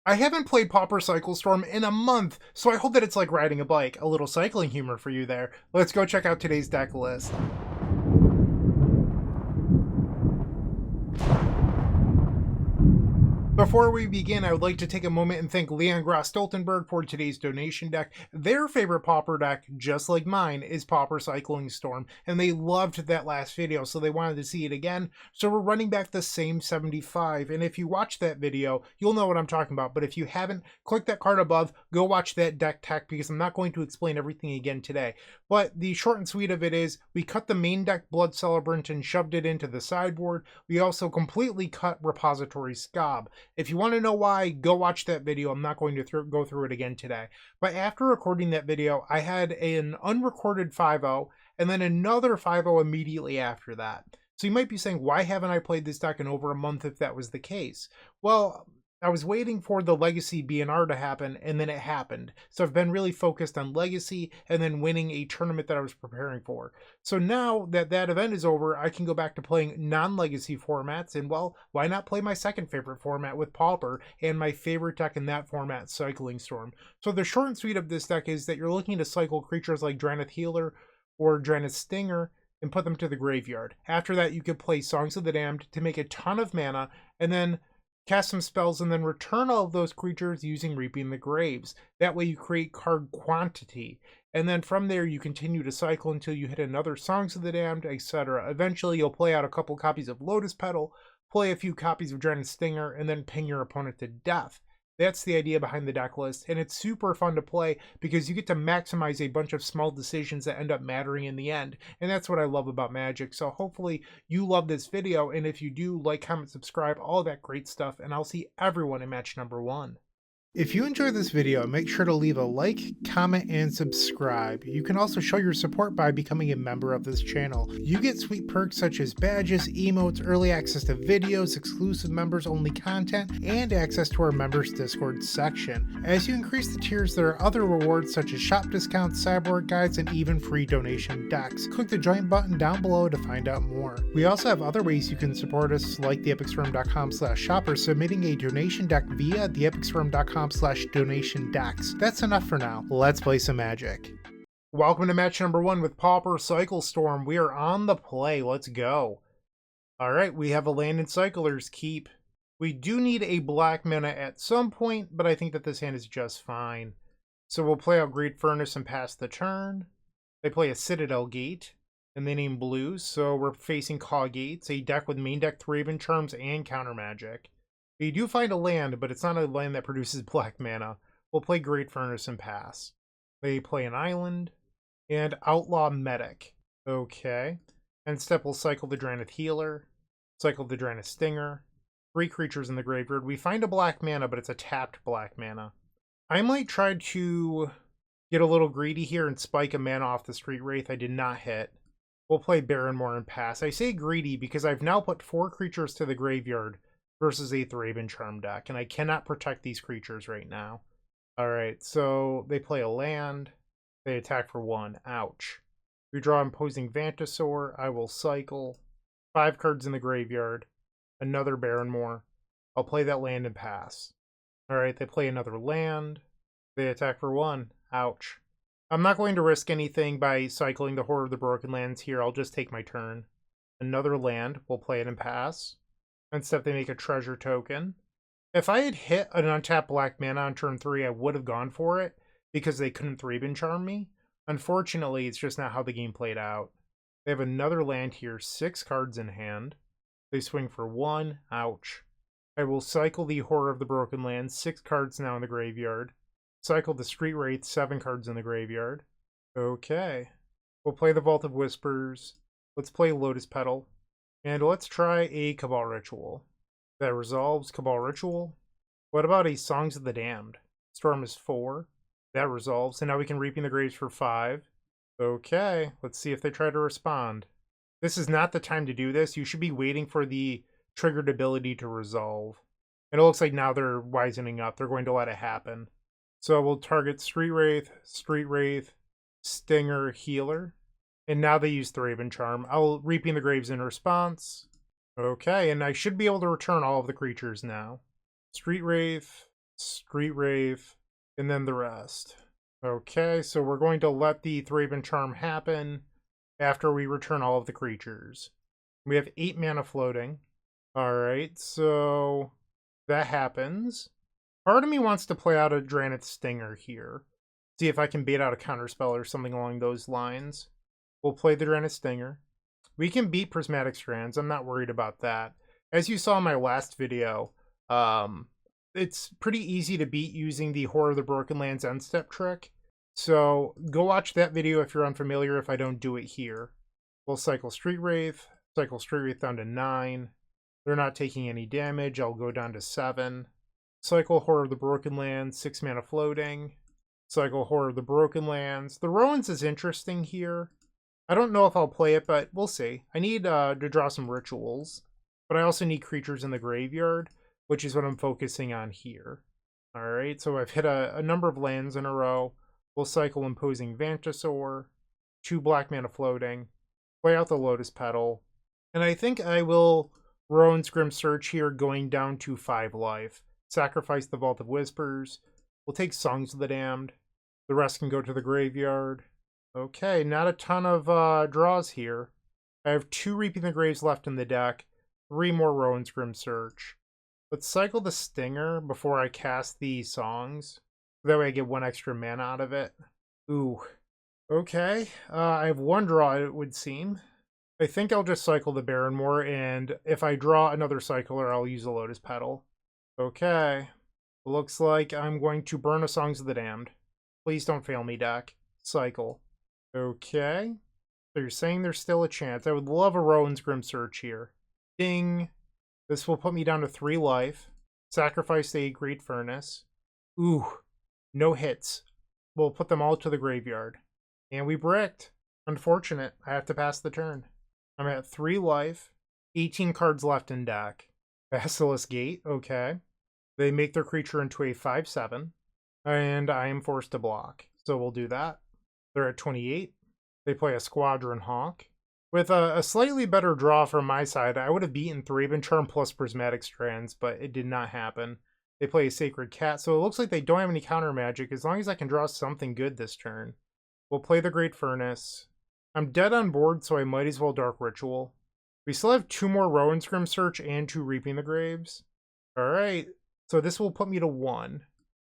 I haven't played Pauper Cycle Storm in a month, so I hope that it's like riding a bike. A little cycling humor for you there. Let's go check out today's deck list. Before we begin, I would like to take a moment and thank Leon Gross-Stoltenberg for today's donation deck. Their favorite Pauper deck, just like mine, is Pauper Cycling Storm, and they loved that last video, so they wanted to see it again. So we're running back the same 75, and if you watch that video, you'll know what I'm talking about. But if you haven't, click that card above, go watch that deck tech, because I'm not going to explain everything again today. But the short and sweet of it is, we cut the main deck Blood Celebrant and shoved it into the sideboard. We also completely cut Repository Skaab. If you want to know why, go watch that video. I'm not going to go through it again today. But after recording that video, I had an unrecorded 5-0 and then another 5-0 immediately after that. So you might be saying, why haven't I played this deck in over a month if that was the case? Well, I was waiting for the Legacy BNR to happen, and then it happened. So I've been really focused on Legacy and then winning a tournament that I was preparing for. So now that that event is over, I can go back to playing non-Legacy formats, and well, why not play my second favorite format with Pauper and my favorite deck in that format, Cycling Storm. So the short and sweet of this deck is that you're looking to cycle creatures like Drannith Healer or Drannith Stinger and put them to the graveyard. After that, you could play Songs of the Damned to make a ton of mana, and then cast some spells and then return all of those creatures using Reaping the Graves. That way you create card quantity. And then from there you continue to cycle until you hit another Songs of the Damned, etc. Eventually you'll play out a couple copies of Lotus Petal, play a few copies of Drannith Stinger, and then ping your opponent to death. That's the idea behind the deck list, and it's super fun to play because you get to maximize a bunch of small decisions that end up mattering in the end, and that's what I love about Magic. So hopefully you love this video, and if you do, like, comment, subscribe, all that great stuff, and I'll see everyone in match number 1. If you enjoyed this video, make sure to leave a like, comment, and subscribe. You can also show your support by becoming a member of this channel. You get sweet perks such as badges, emotes, early access to videos, exclusive members only content, and access to our members Discord section. As you increase the tiers, there are other rewards such as shop discounts, sideboard guides, and even free donation decks. Click the join button down below to find out more. We also have other ways you can support us, like theepicstorm.com/shop or submitting a donation deck via theepicstorm.com/donation decks. That's enough for now. Let's play some Magic. Welcome to match number 1 with Pauper Cycle Storm. We are on the play. Let's go. Alright, we have a land in Cycler's Keep. We do need a black mana at some point, but I think that this hand is just fine. So we'll play out Great Furnace and pass the turn. They play a Citadel Gate, and they name blues, so we're facing Caw Gates, a deck with main deck Thraben Charms and Counter Magic. We do find a land, but it's not a land that produces black mana. We'll play Great Furnace and pass. They play an island and Outlaw Medic. Okay. And step will cycle the Drannith Healer, cycle the Drannith Stinger. 3 creatures in the graveyard. We find a black mana, but it's a tapped black mana. I might try to get a little greedy here and spike a mana off the Street Wraith. I did not hit. We'll play Barrenmoor and pass. I say greedy because I've now put 4 creatures to the graveyard versus a Thraben Charm deck, and I cannot protect these creatures right now. Alright, so they play a land. They attack for 1. Ouch. We draw Imposing Vantasaur. I will cycle. 5 cards in the graveyard. Another Barrenmoor. I'll play that land and pass. Alright, they play another land. They attack for 1. Ouch. I'm not going to risk anything by cycling the Horror of the Broken Lands here. I'll just take my turn. Another land. We'll play it and pass. Instead, they make a treasure token. If I had hit an untapped black mana on turn 3, I would have gone for it because they couldn't Thraben Charm me. Unfortunately, it's just not how the game played out. They have another land here, 6 cards in hand. They swing for 1. Ouch. I will cycle the Horror of the Broken Lands, 6 cards now in the graveyard. Cycle the Street Wraith, 7 cards in the graveyard. Okay. We'll play the Vault of Whispers. Let's play Lotus Petal. And let's try a Cabal Ritual. That resolves Cabal Ritual. What about a Songs of the Damned? Storm is 4. That resolves. And now we can Reaping the Graves for 5. Okay, let's see if they try to respond. This is not the time to do this. You should be waiting for the triggered ability to resolve. And it looks like now they're wisening up. They're going to let it happen. So we'll target Street Wraith, Stinger, Healer. And now they use Thraben Charm. I'll Reaping the Graves in response. Okay, and I should be able to return all of the creatures now. Street Wraith, Street Wraith, and then the rest. Okay, so we're going to let the Thraben Charm happen after we return all of the creatures. We have 8 mana floating. Alright, so that happens. Part of me wants to play out a Drannith Stinger here. See if I can bait out a counterspell or something along those lines. We'll play the Drannith Stinger. We can beat Prismatic Strands. I'm not worried about that. As you saw in my last video, it's pretty easy to beat using the Horror of the Broken Lands end step trick. So go watch that video if you're unfamiliar if I don't do it here. We'll cycle Street Wraith down to 9. They're not taking any damage. I'll go down to 7. Cycle Horror of the Broken Lands, 6 mana floating. Cycle Horror of the Broken Lands. The Rowan's is interesting here. I don't know if I'll play it, but we'll see. I need to draw some rituals, but I also need creatures in the graveyard, which is what I'm focusing on here. Alright, so I've hit a number of lands in a row. We'll cycle Imposing Vantasaur, 2 black mana floating, play out the Lotus Petal, and I think I will Rowan's Grim Search here going down to 5 life. Sacrifice the Vault of Whispers. We'll take Songs of the Damned. The rest can go to the graveyard. Okay, not a ton of draws here. I have 2 Reaping the Graves left in the deck, 3 more Rowan's Grim Search. Let's cycle the Stinger before I cast the Songs. That way I get 1 extra mana out of it. Ooh. Okay, I have 1 draw, it would seem. I think I'll just cycle the Barrenmoor, and if I draw another cycler, I'll use the Lotus Petal. Okay. Looks like I'm going to burn a Songs of the Damned. Please don't fail me, deck. Cycle. Okay. So you're saying there's still a chance. I would love a Rowan's Grim Search here. Ding. This will put me down to 3 life. Sacrifice a Great Furnace. Ooh. No hits. We'll put them all to the graveyard. And we bricked. Unfortunate. I have to pass the turn. I'm at 3 life. 18 cards left in deck. Basilisk Gate. Okay. They make their creature into a 5/7. And I am forced to block. So we'll do that. They're at 28. They play a Squadron Hawk. With a slightly better draw from my side, I would have beaten Thraben Charm plus Prismatic Strands, but it did not happen. They play a Sacred Cat, so it looks like they don't have any counter magic, as long as I can draw something good this turn. We'll play the Great Furnace. I'm dead on board, so I might as well Dark Ritual. We still have 2 more Rowan's Grim Search and 2 Reaping the Graves. Alright, so this will put me to 1.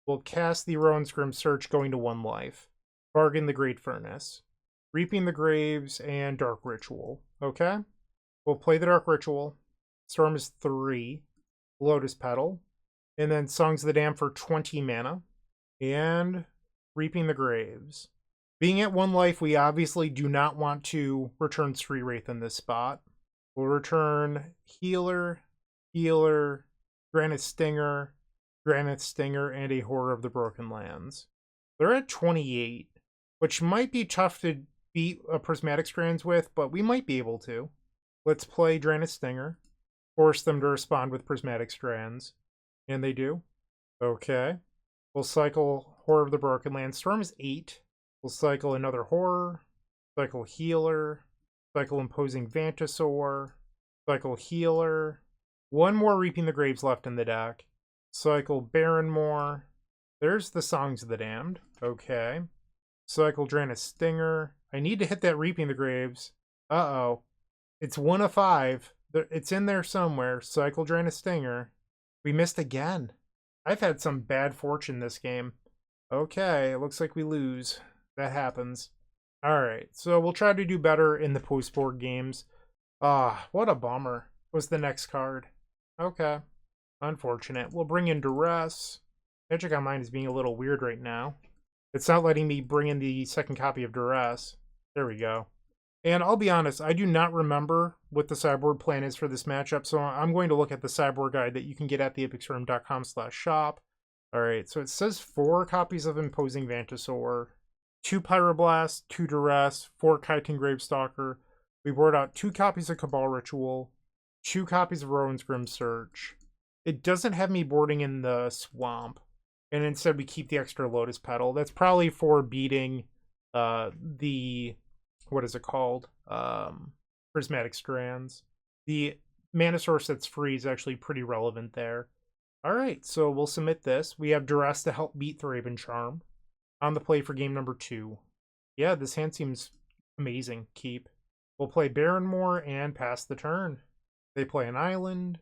We'll cast the Rowan's Grim Search going to 1 life. Bargain the Great Furnace. Reaping the Graves and Dark Ritual. Okay? We'll play the Dark Ritual. Storm is 3. Lotus Petal. And then Songs of the Damned for 20 mana. And Reaping the Graves. Being at 1 life, we obviously do not want to return Street Wraith in this spot. We'll return Healer, Drannith Stinger, and a Horror of the Broken Lands. They're at 28, which might be tough to beat a Prismatic Strands with, but we might be able to. Let's play Drannith Stinger. Force them to respond with Prismatic Strands. And they do. Okay. We'll cycle Horror of the Broken Lands. Storm is 8. We'll cycle another Horror. Cycle Healer. Cycle Imposing Vantasaur. Cycle Healer. 1 more Reaping the Graves left in the deck. Cycle Barrenmoor. There's the Songs of the Damned. Okay. Cycle Drannith Stinger. I need to hit that Reaping the Graves. Uh-oh. It's 1 of 5. It's in there somewhere. Cycle Drannith Stinger. We missed again. I've had some bad fortune this game. Okay, it looks like we lose. That happens. Alright, so we'll try to do better in the post-board games. Ah, what a bummer. Was the next card. Okay. Unfortunate. We'll bring in Duress. Magic Online is being a little weird right now. It's not letting me bring in the second copy of Duress. There we go. And I'll be honest, I do not remember what the sideboard plan is for this matchup, so I'm going to look at the sideboard guide that you can get at theepicstream.com/shop. Alright, so it says 4 copies of Imposing Vantasaur, 2 Pyroblast, 2 Duress, 4 Chitin Gravestalker. We board out 2 copies of Cabal Ritual, 2 copies of Rowan's Grim Search. It doesn't have me boarding in the Swamp, and instead we keep the extra Lotus Petal. That's probably for beating the... what is it called? Prismatic Strands. The mana source that's free is actually pretty relevant there. Alright, so we'll submit this. We have Duress to help beat Thraben Charm. On the play for game number 2. Yeah, this hand seems amazing. Keep. We'll play Barrenmore and pass the turn. They play an island.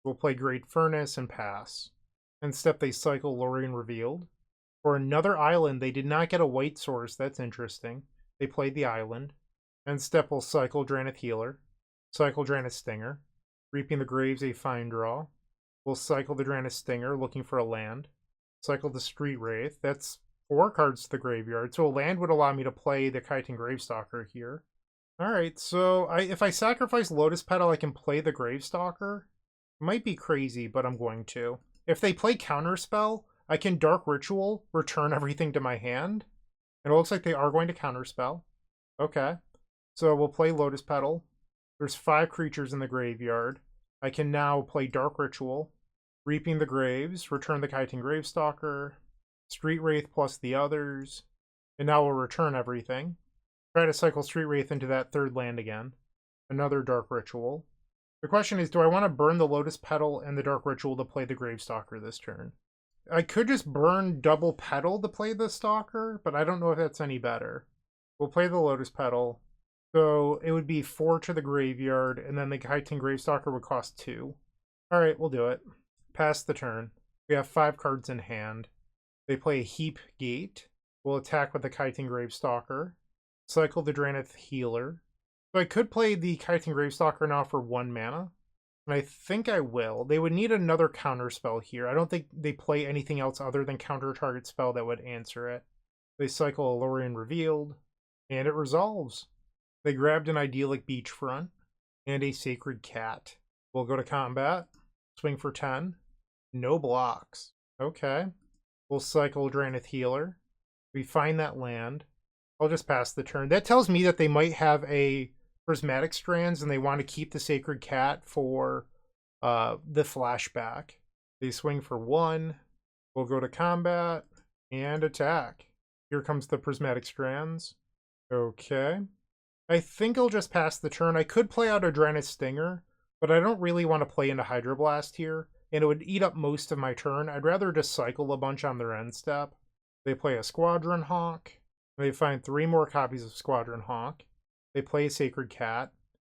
We'll play Great Furnace and pass. And step they cycle Lorien Revealed. For another island, they did not get a white source. That's interesting. They played the island. And step will cycle Drannith Healer. Cycle Drannith Stinger. Reaping the Graves, a fine draw. We'll cycle the Drannith Stinger, looking for a land. Cycle the Street Wraith. That's 4 cards to the graveyard. So a land would allow me to play the Chitin Gravestalker here. Alright, so if I sacrifice Lotus Petal, I can play the Gravestalker. Might be crazy, but I'm going to. If they play Counterspell, I can Dark Ritual, return everything to my hand. And it looks like they are going to Counterspell. Okay. So we'll play Lotus Petal. There's 5 creatures in the graveyard. I can now play Dark Ritual, Reaping the Graves, return the Chitin Gravestalker, Street Wraith plus the others, and now we'll return everything. Try to cycle Street Wraith into that 3rd land again. Another Dark Ritual. The question is, do I want to burn the Lotus Petal and the Dark Ritual to play the Gravestalker this turn? I could just burn double Petal to play the Stalker, but I don't know if that's any better. We'll play the Lotus Petal. So it would be 4 to the graveyard, and then the Chitin Gravestalker would cost 2. Alright, we'll do it. Pass the turn. We have 5 cards in hand. They play a Heap Gate. We'll attack with the Chitin Gravestalker. Cycle the Drannith Healer. So I could play the Chitin Gravestalker now for 1 mana. And I think I will. They would need another counter spell here. I don't think they play anything else other than counter target spell that would answer it. They cycle a Lorien Revealed. And it resolves. They grabbed an Idyllic Beachfront and a Sacred Cat. We'll go to combat. Swing for 10. No blocks. Okay. We'll cycle Drannith Healer. We find that land. I'll just pass the turn. That tells me that they might have a Prismatic Strands and they want to keep the Sacred Cat for the flashback. They swing for 1. We'll go to combat and attack. Here comes the Prismatic Strands. Okay. I think I'll just pass the turn. I could play out a Drannith Stinger, but I don't really want to play into Hydroblast here, and it would eat up most of my turn. I'd rather just cycle a bunch on their end step. They play a Squadron Hawk. They find 3 more copies of Squadron Hawk. They play a Sacred Cat.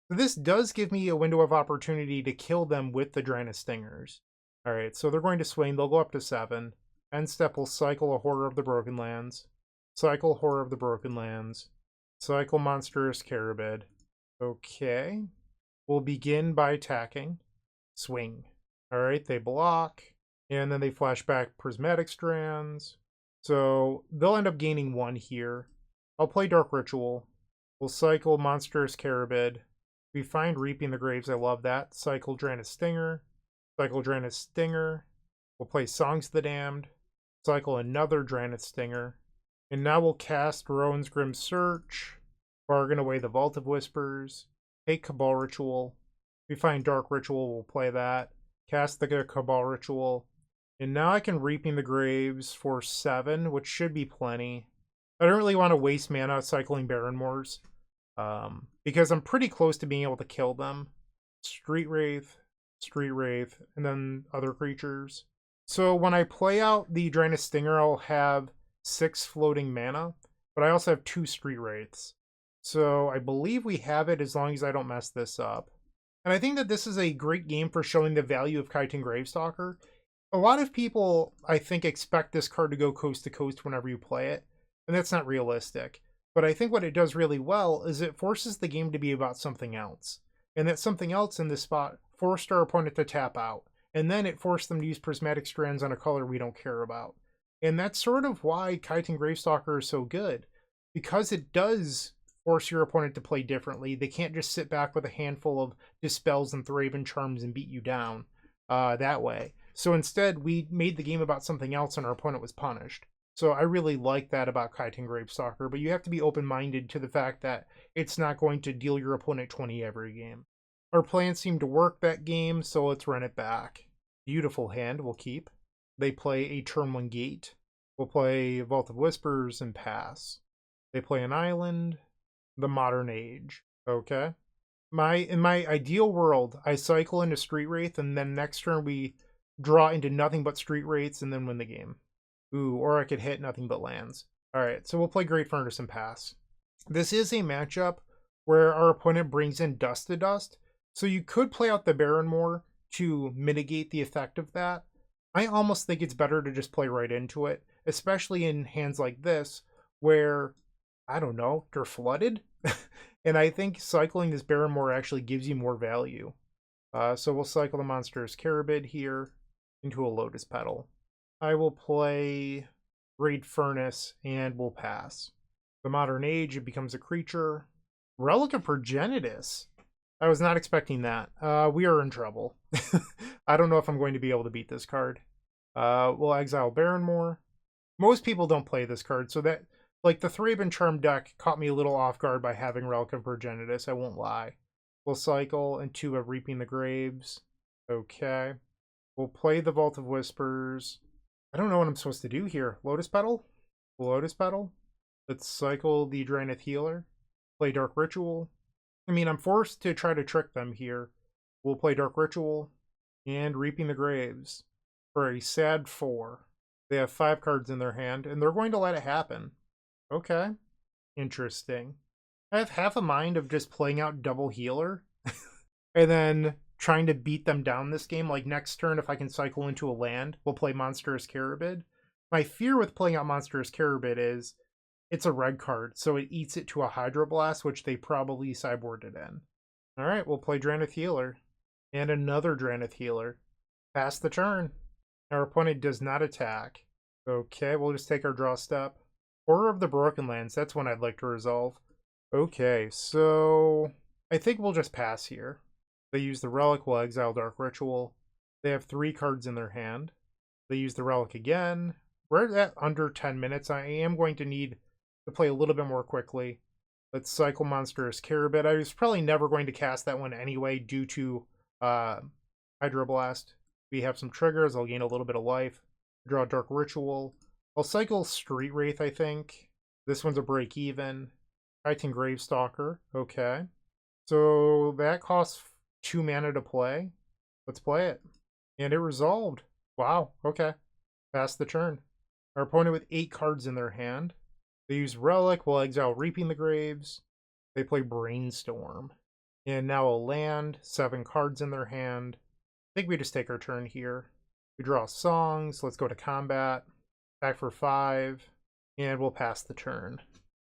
So this does give me a window of opportunity to kill them with the Drannith Stingers. Alright, so they're going to swing. They'll go up to 7. End step will cycle a Horror of the Broken Lands. Cycle Horror of the Broken Lands. Cycle Monstrous Carabid. Okay. We'll begin by attacking. Swing. Alright, they block. And then they flash back Prismatic Strands. So they'll end up gaining 1 here. I'll play Dark Ritual. We'll cycle Monstrous Carabid. We find Reaping the Graves. I love that. Cycle Drannith Stinger. Cycle Drannith Stinger. We'll play Songs of the Damned. Cycle another Drannith Stinger. And now we'll cast Rowan's Grim Search, bargain away the Vault of Whispers, take Cabal Ritual. We find Dark Ritual, we'll play that. Cast the Cabal Ritual. And now I can Reaping the Graves for 7, which should be plenty. I don't really want to waste mana cycling Barrenmores, because I'm pretty close to being able to kill them. Street Wraith, and then other creatures. So when I play out the Drannith Stinger, I'll have 6 floating mana, but I also have 2 Street Wraiths. So I believe we have it as long as I don't mess this up. And I think that this is a great game for showing the value of Chitin Gravestalker. A lot of people, I think, expect this card to go coast to coast whenever you play it, and that's not realistic. But I think what it does really well is it forces the game to be about something else. And that something else in this spot forced our opponent to tap out. And then it forced them to use Prismatic Strands on a color we don't care about. And that's sort of why Chitin Gravestalker is so good, because it does force your opponent to play differently. They can't just sit back with a handful of Dispels and Thraben Charms and beat you down that way. So instead, we made the game about something else and our opponent was punished. So I really like that about Chitin Gravestalker, but you have to be open-minded to the fact that it's not going to deal your opponent 20 every game. Our plan seemed to work that game, so let's run it back. Beautiful hand, we'll keep. They play a turn 1 gate. We'll play Vault of Whispers and pass. They play an island. The Modern Age. Okay. In my ideal world, I cycle into Street Wraith, and then next turn we draw into nothing but street rates, and then win the game. Ooh, or I could hit nothing but lands. Alright, so we'll play Great Furnace and pass. This is a matchup where our opponent brings in Dust to Dust, so you could play out the Baron more to mitigate the effect of that. I almost think it's better to just play right into it, especially in hands like this, where, I don't know, they're flooded. And I think cycling this Baron more actually gives you more value. So we'll cycle the Monstrous Carabid here into a Lotus Petal. I will play Great Furnace and we'll pass. The Modern Age, it becomes a creature. Relic of Progenitus. I was not expecting that. We are in trouble. I don't know if I'm going to be able to beat this card. We'll exile Barrenmore. Most people don't play this card, so that, like, the Thraben Charm deck caught me a little off guard by having Relic of Progenitus, I won't lie. We'll cycle into a Reaping the Graves. Okay. We'll play the Vault of Whispers. I don't know what I'm supposed to do here. Lotus Petal? Lotus Petal? Let's cycle the Drannith Healer. Play Dark Ritual. I mean, I'm forced to try to trick them here. We'll play Dark Ritual and Reaping the Graves for a sad 4. They have 5 cards in their hand, and they're going to let it happen. Okay. Interesting. I have half a mind of just playing out double healer and then trying to beat them down this game. Like next turn, if I can cycle into a land, we'll play Monstrous Carabid. My fear with playing out Monstrous Carabid is it's a red card, so it eats it to a Hydroblast, which they probably sideboarded in. Alright, we'll play Drannith Healer. And another Drannith Healer. Pass the turn. Our opponent does not attack. Okay, we'll just take our draw step. Horror of the Broken Lands, that's one I'd like to resolve. Okay, so I think we'll just pass here. They use the Relic, we'll exile Dark Ritual. They have 3 cards in their hand. They use the Relic again. We're at under 10 minutes. I am going to need to play a little bit more quickly. Let's cycle Monstrous Carabid. I was probably never going to cast that one anyway due to Hydroblast. We have some triggers. I'll gain a little bit of life. Draw Dark Ritual. I'll cycle Street Wraith, I think. This one's a break even. Titan Gravestalker. Okay. So that costs 2 mana to play. Let's play it. And it resolved. Wow. Okay. Pass the turn. Our opponent with 8 cards in their hand. They use Relic. We'll exile Reaping the Graves. They play Brainstorm. And now a land. 7 cards in their hand. I think we just take our turn here. We draw songs. Let's go to combat. Back for 5. And we'll pass the turn.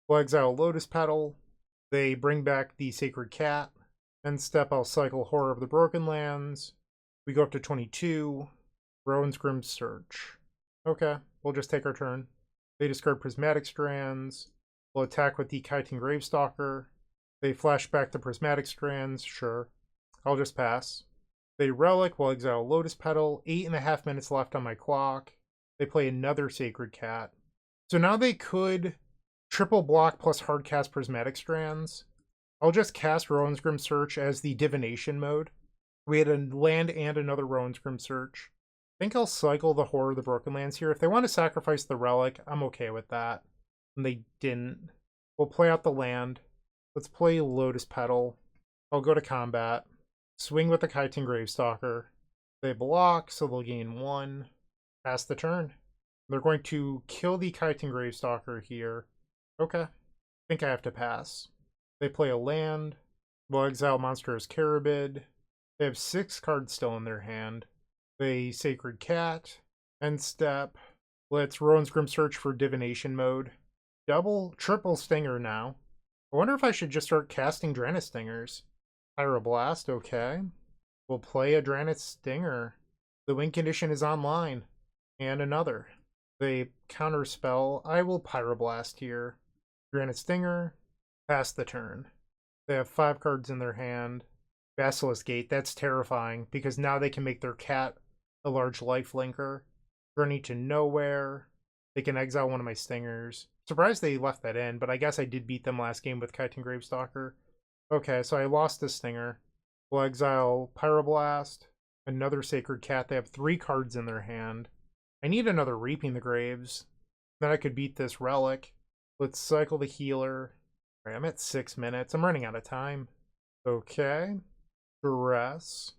We'll exile Lotus Petal. They bring back the Sacred Cat. End step, I'll cycle Horror of the Broken Lands. We go up to 22. Rowan's Grim Search. Okay, we'll just take our turn. They discard Prismatic Strands. We'll attack with the Titan Gravestalker. They flash back the Prismatic Strands. Sure. I'll just pass. They Relic. We'll exile Lotus Petal. 8.5 minutes left on my clock. They play another Sacred Cat. So now they could triple block plus hardcast Prismatic Strands. I'll just cast Rowan's Grim Search as the divination mode. We had a land and another Rowan's Grim Search. I think I'll cycle the Horror of the Broken Lands here. If they want to sacrifice the Relic, I'm okay with that. And they didn't. We'll play out the land. Let's play Lotus Petal. I'll go to combat. Swing with the Titan Gravestalker. They block, so they'll gain 1. Pass the turn. They're going to kill the Titan Gravestalker here. Okay. I think I have to pass. They play a land. We'll exile Monstrous Carabid. They have 6 cards still in their hand. They Sacred Cat. End step. Let's Rowan's Grim Search for divination mode. Triple Stinger now. I wonder if I should just start casting Drannith Stingers. Pyroblast, okay. We'll play a Drannith Stinger. The win condition is online. And another. They counterspell. I will Pyroblast here. Drannith Stinger. Pass the turn. They have 5 cards in their hand. Basilisk Gate, that's terrifying, because now they can make their cat a large life linker. Journey to Nowhere. They can exile one of my Stingers. Surprised they left that in, but I guess I did beat them last game with Titan Gravestalker. Okay, so I lost the Stinger. We'll exile Pyroblast. Another Sacred Cat. They have 3 cards in their hand. I need another Reaping the Graves. Then I could beat this Relic. Let's cycle the Healer. All right, I'm at 6 minutes. I'm running out of time. Okay. Duress.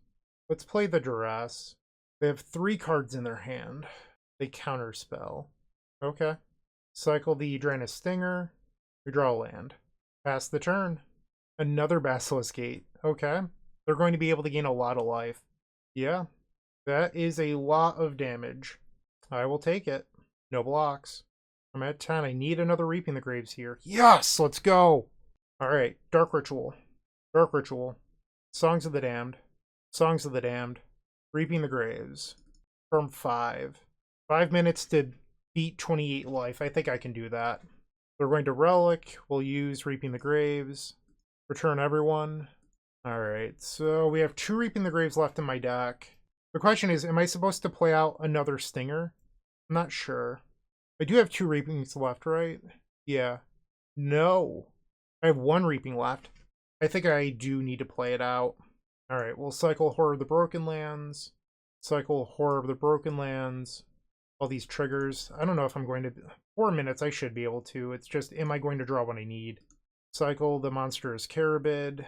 Let's play the Duress. They have 3 cards in their hand. They counterspell. Okay. Cycle the Drannith Stinger. We draw a land. Pass the turn. Another Basilisk Gate. Okay. They're going to be able to gain a lot of life. Yeah. That is a lot of damage. I will take it. No blocks. I'm at 10. I need another Reaping the Graves here. Yes! Let's go! Alright. Dark Ritual. Dark Ritual. Songs of the Damned. Songs of the Damned. Reaping the Graves. From 5. 5 minutes to beat 28 life. I think I can do that. We're going to Relic. We'll use Reaping the Graves. Return everyone. Alright, so we have 2 Reaping the Graves left in my deck. The question is, am I supposed to play out another Stinger? I'm not sure. I do have 2 Reapings left, right? Yeah. No. I have 1 Reaping left. I think I do need to play it out. Alright, we'll cycle Horror of the Broken Lands. Cycle Horror of the Broken Lands. All these triggers. I don't know if I'm going to... 4 minutes, I should be able to. It's just, am I going to draw what I need? Cycle the Monstrous Carabid.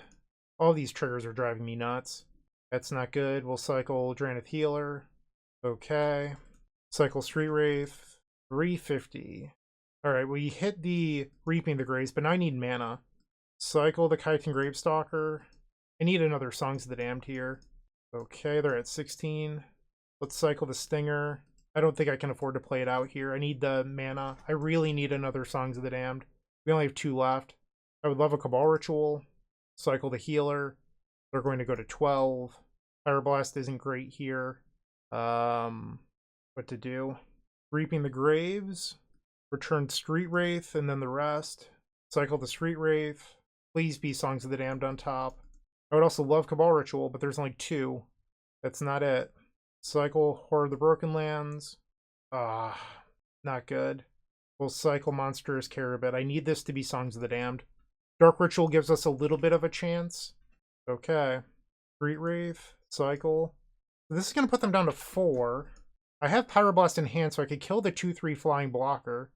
All these triggers are driving me nuts. That's not good. We'll cycle Drannith Healer. Okay. Cycle Street Wraith. 350. Alright, we hit the Reaping the Graves, but now I need mana. Cycle the Chitin Gravestalker. I need another Songs of the Damned here. Okay, they're at 16. Let's cycle the Stinger. I don't think I can afford to play it out here. I need the mana. I really need another Songs of the Damned. We only have 2 left. I would love a Cabal Ritual. Cycle the Healer. They're going to go to 12. Fire Blast isn't great here. What to do? Reaping the Graves. Return Street Wraith, and then the rest. Cycle the Street Wraith. Please be Songs of the Damned on top. I would also love Cabal Ritual, but there's only 2. That's not it. Cycle Horror of the Broken Lands. Not good. We'll cycle Monstrous Carabid. I need this to be Songs of the Damned. Dark Ritual gives us a little bit of a chance. Okay. Street Wraith. Cycle. This is going to put them down to 4. I have Pyroblast in hand, so I could kill the 2/3 flying blocker.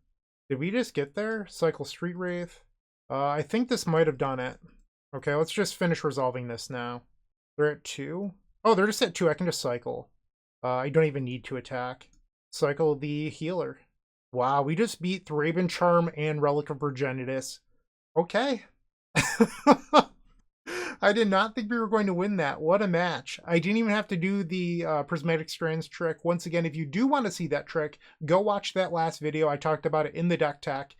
Did we just get there? Cycle Street Wraith. I think this might have done it. Okay, let's just finish resolving this now. They're at 2? Oh, they're just at 2. I can just cycle. I don't even need to attack. Cycle the Healer. Wow, we just beat Thraben Charm and Relic of Progenitus. Okay. I did not think we were going to win that. What a match. I didn't even have to do the Prismatic Strands trick. Once again, if you do want to see that trick, go watch that last video. I talked about it in the deck tech.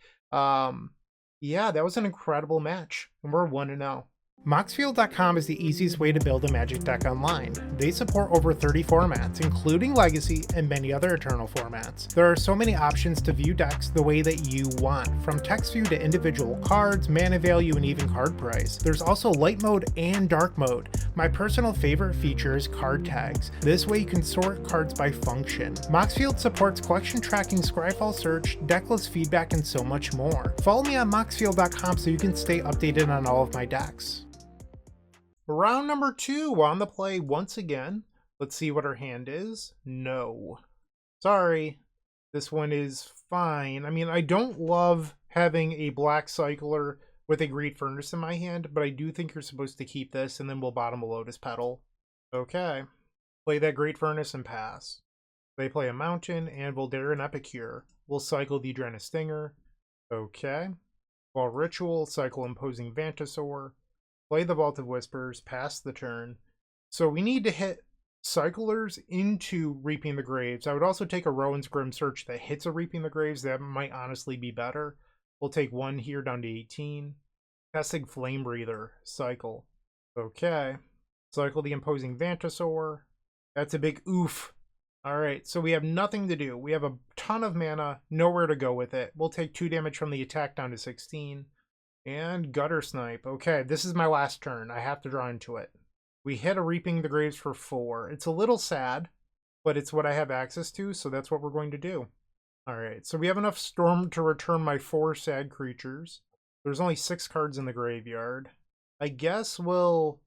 Yeah, that was an incredible match, and we're 1-0. Moxfield.com is the easiest way to build a Magic deck online. They support over 30 formats, including Legacy and many other Eternal formats. There are so many options to view decks the way that you want, from text view to individual cards, mana value, and even card price. There's also light mode and dark mode. My personal favorite feature is card tags. This way you can sort cards by function. Moxfield supports collection tracking, Scryfall search, decklist feedback, and so much more. Follow me on Moxfield.com so you can stay updated on all of my decks. Round number 2 on the play once again. Let's see what our hand is. No. Sorry. This one is fine. I mean, I don't love having a black cycler with a Great Furnace in my hand, but I do think you're supposed to keep this, and then we'll bottom a Lotus Petal. Okay. Play that Great Furnace and pass. They play a Mountain, and we'll dare an Epicure. We'll cycle the Drannith Stinger. Okay. While Ritual, cycle Imposing Vantasaur. Play the Vault of Whispers, pass the turn. So we need to hit cyclers into Reaping the Graves. I would also take a Rowan's Grim Search that hits a Reaping the Graves. That might honestly be better. We'll take 1 here down to 18. Casting Flame Breather, cycle. Okay. Cycle the Imposing Vantasaur. That's a big oof. Alright, so we have nothing to do. We have a ton of mana, nowhere to go with it. We'll take 2 damage from the attack down to 16. And Gutter Snipe. Okay, this is my last turn. I have to draw into it. We hit a Reaping the Graves for 4. It's a little sad, but it's what I have access to, so that's what we're going to do. Alright, so we have enough Storm to return my 4 sad creatures. There's only 6 cards in the graveyard. I guess we'll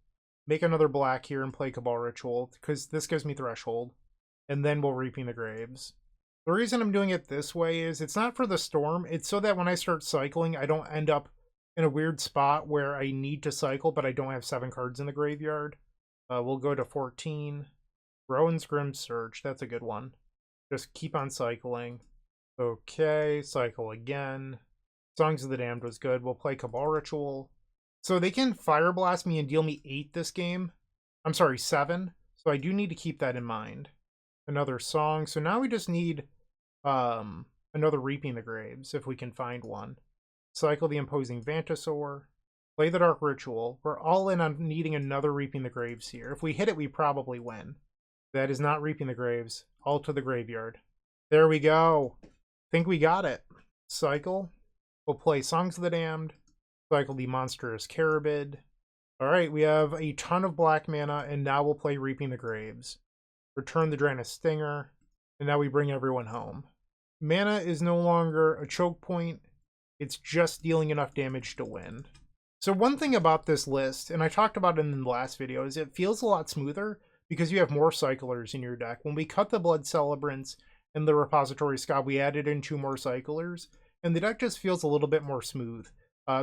make another black here and play Cabal Ritual, because this gives me Threshold. And then we'll Reaping the Graves. The reason I'm doing it this way is it's not for the Storm, it's so that when I start cycling, I don't end up in a weird spot where I need to cycle, but I don't have 7 cards in the graveyard. We'll go to 14. Rowan's Grim Search, that's a good one. Just keep on cycling. Okay, cycle again. Songs of the Damned was good. We'll play Cabal Ritual. So they can Fire Blast me and deal me 8 this game. I'm sorry, 7. So I do need to keep that in mind. Another song. So now we just need another Reaping the Graves, if we can find one. Cycle the Imposing Vantasaur. Play the Dark Ritual. We're all in on needing another Reaping the Graves here. If we hit it, we probably win. That is not Reaping the Graves. All to the graveyard. There we go. Think we got it. Cycle. We'll play Songs of the Damned. Cycle the Monstrous Carabid. Alright, we have a ton of black mana, and now we'll play Reaping the Graves. Return the Drannith Stinger, and now we bring everyone home. Mana is no longer a choke point. It's just dealing enough damage to win. So one thing about this list, and I talked about it in the last video, is it feels a lot smoother because you have more cyclers in your deck. When we cut the Blood Celebrants and the Repository Skaab, we added in 2 more cyclers, and the deck just feels a little bit more smooth.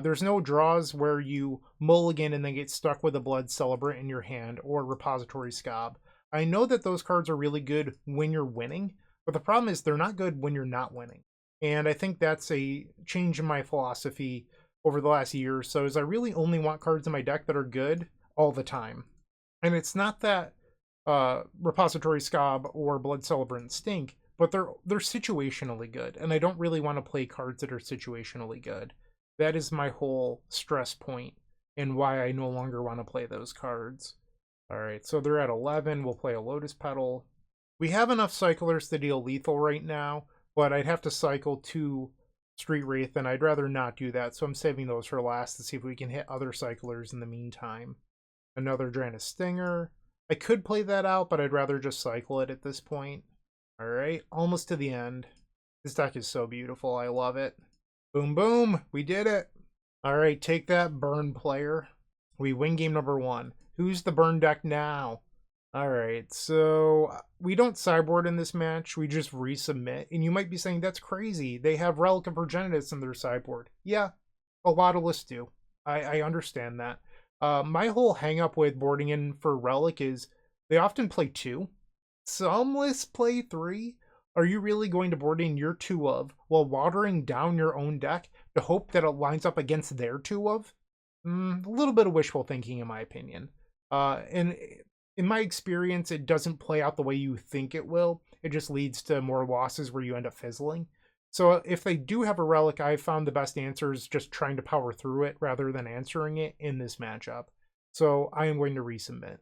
There's no draws where you mulligan and then get stuck with a Blood Celebrant in your hand or Repository Skaab. I know that those cards are really good when you're winning, but the problem is they're not good when you're not winning. And I think that's a change in my philosophy over the last year or so, is I really only want cards in my deck that are good all the time. And it's not that Repository Skaab or Blood Celebrant stink, but they're situationally good, and I don't really want to play cards that are situationally good. That is my whole stress point and why I no longer want to play those cards. Alright, so they're at 11. We'll play a Lotus Petal. We have enough cyclers to deal lethal right now, but I'd have to cycle 2 Street Wraith, and I'd rather not do that, so I'm saving those for last to see if we can hit other cyclers in the meantime. Another Drannith Stinger. I could play that out, but I'd rather just cycle it at this point. Alright, almost to the end. This deck is so beautiful, I love it. Boom, boom, we did it. Alright, take that, burn player. We win game number 1. Who's the burn deck now? Alright, so we don't sideboard in this match, we just resubmit. And you might be saying, that's crazy. They have Relic of Progenitus in their sideboard. Yeah, a lot of lists do. I understand that. My whole hang up with boarding in for Relic is they often play 2. Some lists play 3. Are you really going to board in your 2 of while watering down your own deck to hope that it lines up against their 2 of? A little bit of wishful thinking, in my opinion. And in my experience, it doesn't play out the way you think it will. It just leads to more losses where you end up fizzling. So if they do have a Relic, I've found the best answer is just trying to power through it rather than answering it in this matchup. So I am going to resubmit.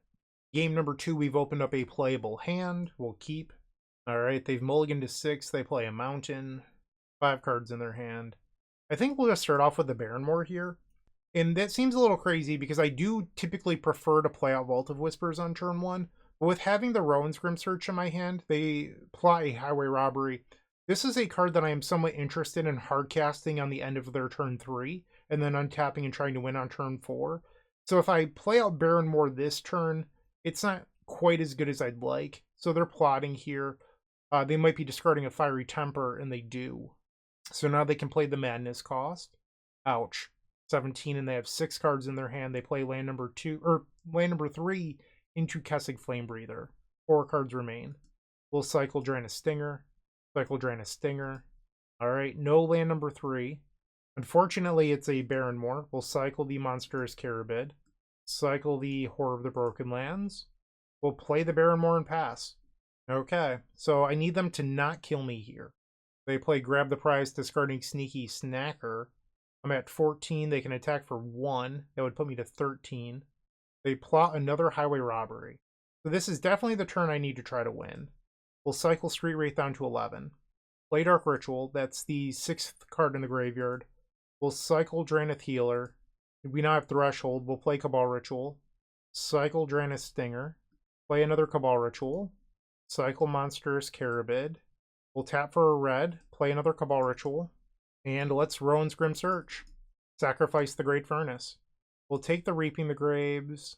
Game number 2, we've opened up a playable hand. We'll keep. Alright, they've mulliganed to 6. They play a Mountain. 5 cards in their hand. I think we'll just start off with the Barrenmore here. And that seems a little crazy because I do typically prefer to play out Vault of Whispers on turn 1. But with having the Rowan's Grim Search in my hand, they plot a Highway Robbery. This is a card that I am somewhat interested in hard casting on the end of their turn 3. And then untapping and trying to win on turn 4. So if I play out Barrenmore this turn, it's not quite as good as I'd like. So they're plotting here. They might be discarding a Fiery Temper, and they do. So now they can play the Madness cost. Ouch. 17, and they have 6 cards in their hand. They play land number 3 into Kessig Flamebreather. 4 cards remain. We'll cycle Drannith Stinger. Cycle Drannith Stinger. Alright, no land number 3. Unfortunately, it's a Barrenmore. We'll cycle the Monstrous Carabid. Cycle the Horror of the Broken Lands. We'll play the Barrenmore and pass. Okay, so I need them to not kill me here. They play Grab the Prize, discarding Sneaky Snacker. I'm at 14. They can attack for 1. That would put me to 13. They plot another Highway Robbery. So this is definitely the turn I need to try to win. We'll cycle Street Wraith down to 11. Play Dark Ritual. That's the 6th card in the graveyard. We'll cycle Drannith Healer. We now have Threshold. We'll play Cabal Ritual. Cycle Drannith Stinger. Play another Cabal Ritual. Cycle Monstrous Carabid. We'll tap for a red. Play another Cabal Ritual. And let's Rowan's Grim Search. Sacrifice the Great Furnace. We'll take the Reaping the Graves.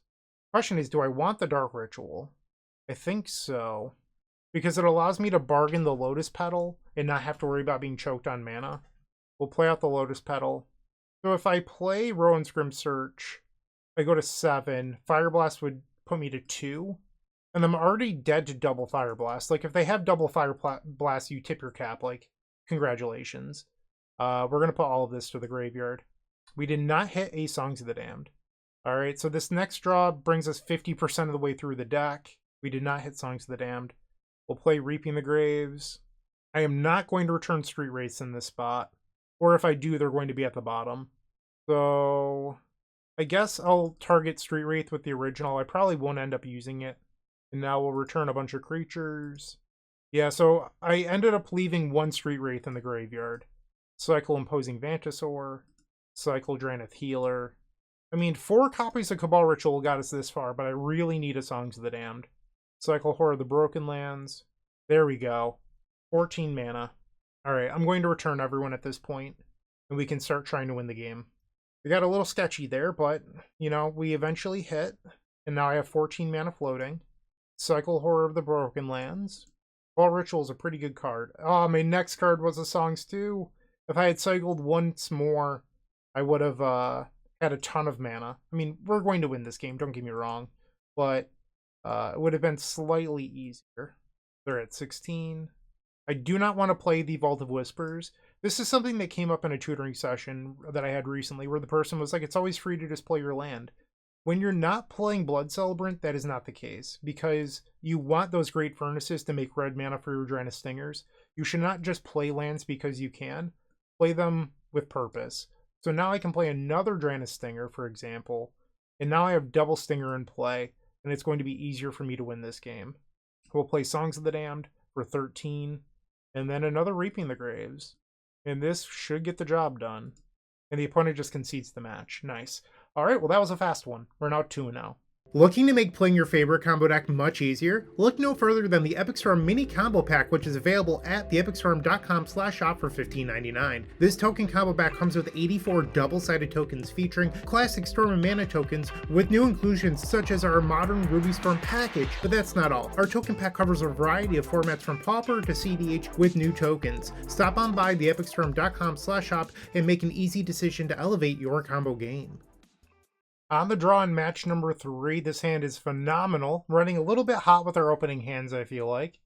Question is, do I want the Dark Ritual? I think so. Because it allows me to bargain the Lotus Petal and not have to worry about being choked on mana. We'll play out the Lotus Petal. So if I play Rowan's Grim Search, I go to 7. Fire Blast would put me to 2. And I'm already dead to double Fire Blast. Like, if they have double Fire Blast, you tip your cap. Like, congratulations. We're going to put all of this to the graveyard. We did not hit a Songs of the Damned. All right, so this next draw brings us 50% of the way through the deck. We did not hit Songs of the Damned. We'll play Reaping the Graves. I am not going to return Street Wraiths in this spot. Or if I do, they're going to be at the bottom. So I guess I'll target Street Wraith with the original. I probably won't end up using it. And now we'll return a bunch of creatures. Yeah, so I ended up leaving one Street Wraith in the graveyard. Cycle Imposing Vantasaur. Cycle Drannith Healer. I mean, 4 copies of Cabal Ritual got us this far, but I really need a Songs of the Damned. Cycle Horror of the Broken Lands. There we go. 14 mana. Alright, I'm going to return everyone at this point, and we can start trying to win the game. We got a little sketchy there, but, you know, we eventually hit, and now I have 14 mana floating. Cycle Horror of the Broken Lands. Cabal Ritual is a pretty good card. Oh, my next card was a Songs too. If I had cycled once more, I would have had a ton of mana. I mean, we're going to win this game, don't get me wrong, but it would have been slightly easier. They're at 16. I do not want to play the Vault of Whispers. This is something that came up in a tutoring session that I had recently where the person was like, it's always free to just play your land. When you're not playing Blood Celebrant, that is not the case, because you want those Great Furnaces to make red mana for your Drannith Stingers. You should not just play lands because you can. Play them with purpose. So now I can play another Drannith Stinger, for example, and now I have double Stinger in play, and it's going to be easier for me to win this game. We'll play Songs of the Damned for 13, and then another Reaping the Graves. And this should get the job done. And the opponent just concedes the match. Nice. Alright, well that was a fast one. We're now 2-0. Looking to make playing your favorite combo deck much easier? Look no further than the Epic Storm Mini Combo Pack, which is available at theepicstorm.com/shop for $15.99. This token combo pack comes with 84 double-sided tokens featuring classic Storm and Mana tokens with new inclusions such as our modern Ruby Storm package, but that's not all. Our token pack covers a variety of formats from Pauper to CDH with new tokens. Stop on by theepicstorm.com/shop and make an easy decision to elevate your combo game. On the draw in match number 3, this hand is phenomenal. Running a little bit hot with our opening hands, I feel like.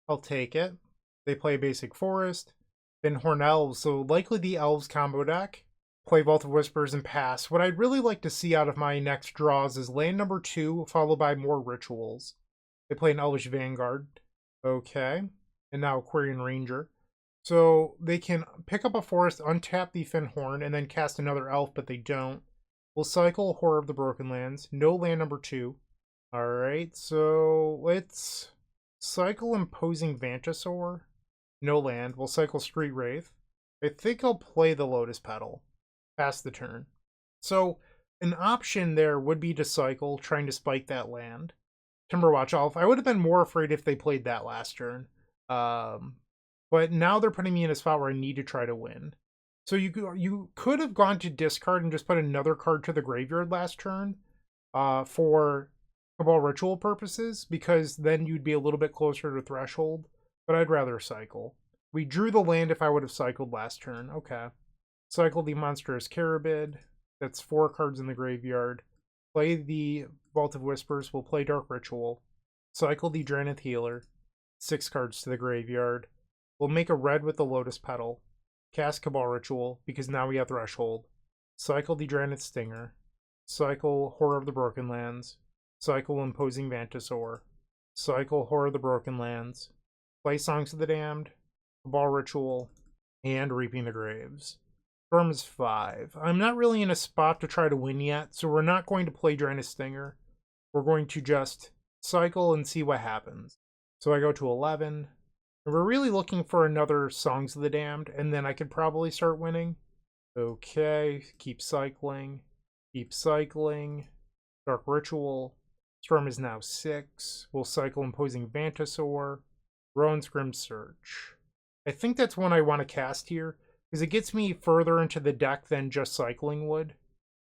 I'll take it. They play Basic Forest, then Horn Elves, so likely the Elves combo deck. Play Vault of Whispers and pass. What I'd really like to see out of my next draws is land number 2, followed by more Rituals. They play an Elvish Vanguard. Okay. And now Aquarian Ranger. So they can pick up a forest, untap the Fin Horn, and then cast another elf, but they don't. We'll cycle Horror of the Broken Lands. No land number 2. Alright, so let's cycle Imposing Vantasaur. No land. We'll cycle Street Wraith. I think I'll play the Lotus Petal. Pass the turn. So an option there would be to cycle, trying to spike that land. Timberwatch Elf. I would have been more afraid if they played that last turn. But now they're putting me in a spot where I need to try to win. So you could have gone to discard and just put another card to the graveyard last turn for Cabal Ritual purposes, because then you'd be a little bit closer to Threshold, but I'd rather cycle. We drew the land if I would have cycled last turn. Okay. Cycle the Monstrous Carabid. That's 4 cards in the graveyard. Play the Vault of Whispers. We'll play Dark Ritual. Cycle the Drannith Healer. 6 cards to the graveyard. We'll make a red with the Lotus Petal. Cast Cabal Ritual, because now we have Threshold. Cycle the Drannith Stinger. Cycle Horror of the Broken Lands. Cycle Imposing Vantasaur. Cycle Horror of the Broken Lands. Play Songs of the Damned. Cabal Ritual. And Reaping the Graves. Storm is 5. I'm not really in a spot to try to win yet, so we're not going to play Drannith Stinger. We're going to just cycle and see what happens. So I go to 11. We're really looking for another Songs of the Damned, and then I could probably start winning. Okay, keep cycling. Keep cycling. Dark Ritual. Storm is now 6. We'll cycle Imposing Vantasaur. Rowan's Grim Search. I think that's one I want to cast here, because it gets me further into the deck than just cycling would.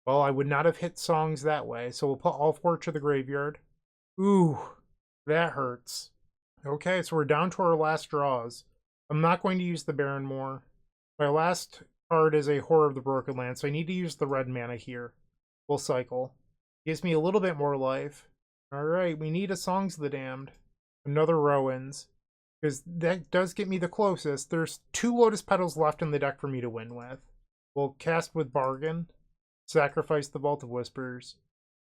Well, I would not have hit Songs that way, so we'll put all 4 to the graveyard. Ooh, that hurts. Okay, so we're down to our last draws. I'm not going to use the Baron more. My last card is a Horror of the Broken Land, so I need to use the red mana here. We'll cycle. Gives me a little bit more life. Alright, we need a Songs of the Damned. Another Rowan's. Because that does get me the closest. There's 2 Lotus Petals left in the deck for me to win with. We'll cast with Bargain. Sacrifice the Vault of Whispers.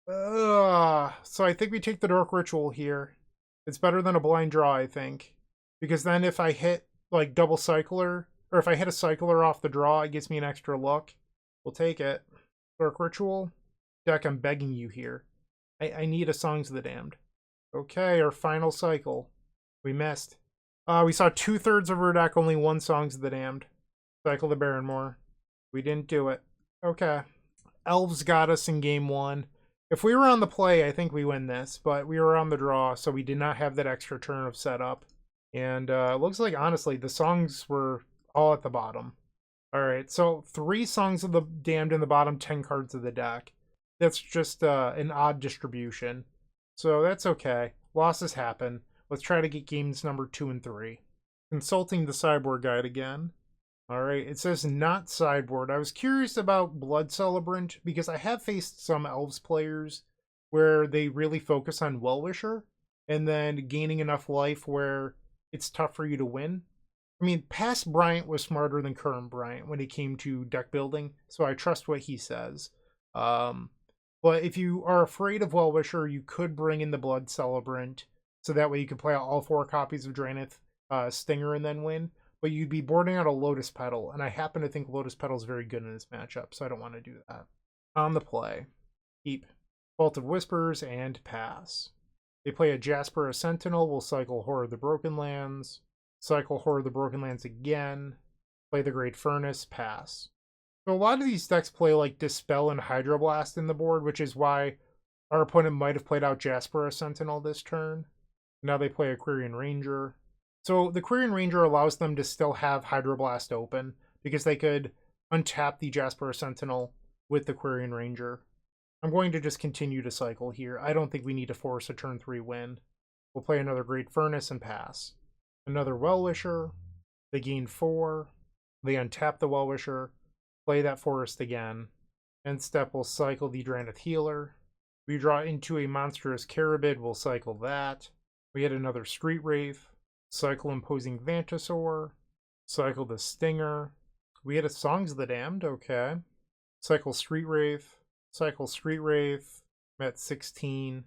So I think we take the Dark Ritual here. It's better than a blind draw, I think. Because then if I hit, like, double Cycler, or if I hit a Cycler off the draw, it gives me an extra look. We'll take it. Dark Ritual. Deck, I'm begging you here. I need a Songs of the Damned. Okay, our final cycle. We missed. We saw 2/3 of our deck, only 1 Songs of the Damned. Cycle the Barrenmore. We didn't do it. Okay. Elves got us in game 1. If we were on the play, I think we win this, but we were on the draw, so we did not have that extra turn of setup. And it looks like, honestly, the songs were all at the bottom. Alright, so 3 Songs of the Damned in the bottom 10 cards of the deck. That's just an odd distribution. So that's okay. Losses happen. Let's try to get games number 2 and 3. Consulting the sideboard guide again. Alright, it says not sideboard. I was curious about Blood Celebrant because I have faced some Elves players where they really focus on Well-Wisher and then gaining enough life where it's tough for you to win. I mean, past Bryant was smarter than current Bryant when it came to deck building, so I trust what he says. But if you are afraid of Well-Wisher, you could bring in the Blood Celebrant, so that way you could play out all 4 copies of Drannith Stinger and then win. But you'd be boarding out a Lotus Petal, and I happen to think Lotus Petal is very good in this matchup, so I don't want to do that. On the play, keep Vault of Whispers and pass. They play a Jasper, a Sentinel, we'll cycle Horror of the Broken Lands, cycle Horror of the Broken Lands again, play the Great Furnace, pass. So a lot of these decks play like Dispel and Hydroblast in the board, which is why our opponent might have played out Jasper, a Sentinel this turn. Now they play a Quirion Ranger. So the Quirion Ranger allows them to still have Hydroblast open because they could untap the Jasper Sentinel with the Quirion Ranger. I'm going to just continue to cycle here. I don't think we need to force a turn 3 win. We'll play another Great Furnace and pass. Another Well-Wisher. They gain 4. They untap the Well-Wisher. Play that Forest again. End step, we'll cycle the Drannith Healer. We draw into a Monstrous Carabid. We'll cycle that. We hit another Street Wraith. Cycle Imposing Vantasaur. Cycle the Stinger. We hit a Songs of the Damned, okay. Cycle Street Wraith. Cycle Street Wraith. I'm at 16.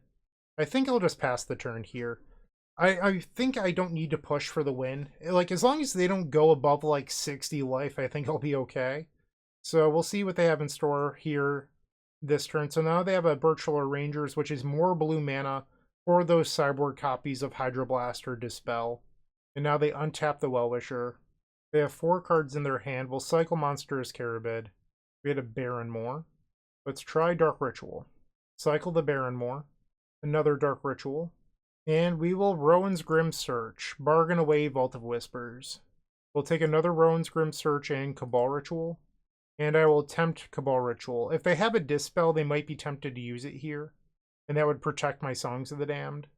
I think I'll just pass the turn here. I think I don't need to push for the win. Like, as long as they don't go above, like, 60 life, I think I'll be okay. So we'll see what they have in store here this turn. So now they have a Birchler Rangers, which is more blue mana for those sideboard copies of Hydroblast or Dispel. And now they untap the Well-Wisher. They have 4 cards in their hand. We'll cycle Monstrous Carabid. We had a Barrenmore. Let's try Dark Ritual. Cycle the Barrenmore. Another Dark Ritual. And we will Rowan's Grim Search. Bargain away Vault of Whispers. We'll take another Rowan's Grim Search and Cabal Ritual. And I will attempt Cabal Ritual. If they have a Dispel, they might be tempted to use it here. And that would protect my Songs of the Damned.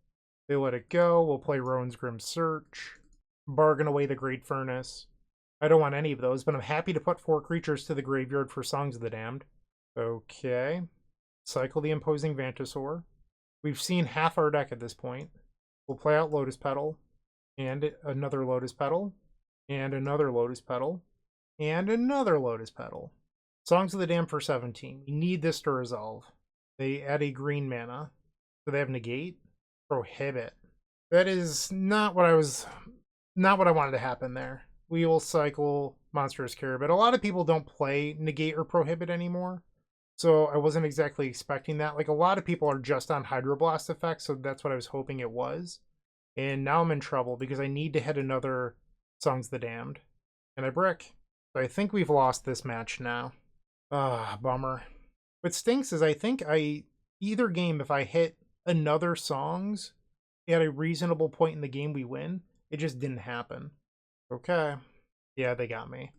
They let it go. We'll play Rowan's Grim Search. Bargain away the Great Furnace. I don't want any of those, but I'm happy to put 4 creatures to the graveyard for Songs of the Damned. Okay. Cycle the Imposing Vantasaur. We've seen half our deck at this point. We'll play out Lotus Petal. And another Lotus Petal. And another Lotus Petal. And another Lotus Petal. Songs of the Damned for 17. We need this to resolve. They add a green mana. So they have Negate. Prohibit. That is not what I wanted to happen there. We will cycle Monstrous Carabid. A lot of people don't play Negate or Prohibit anymore. So I wasn't exactly expecting that. Like, a lot of people are just on Hydroblast effects, so that's what I was hoping it was. And now I'm in trouble because I need to hit another Songs of the Damned. And I brick. So I think we've lost this match now. Bummer. What stinks is I think either game, if I hit another Songs at a reasonable point in the game, we win. It just didn't happen. Okay. Yeah, they got me.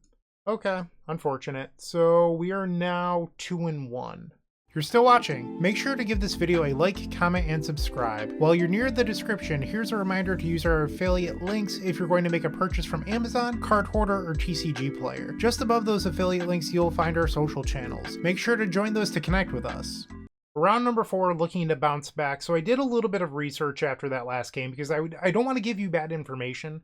Okay, unfortunate. So we are now 2-1. If you're still watching, make sure to give this video a like, comment, and subscribe. While you're near the description, here's a reminder to use our affiliate links if you're going to make a purchase from Amazon, Card Hoarder, or TCG Player. Just above those affiliate links, you'll find our social channels. Make sure to join those to connect with us. Round number 4, looking to bounce back. So I did a little bit of research after that last game because I don't want to give you bad information.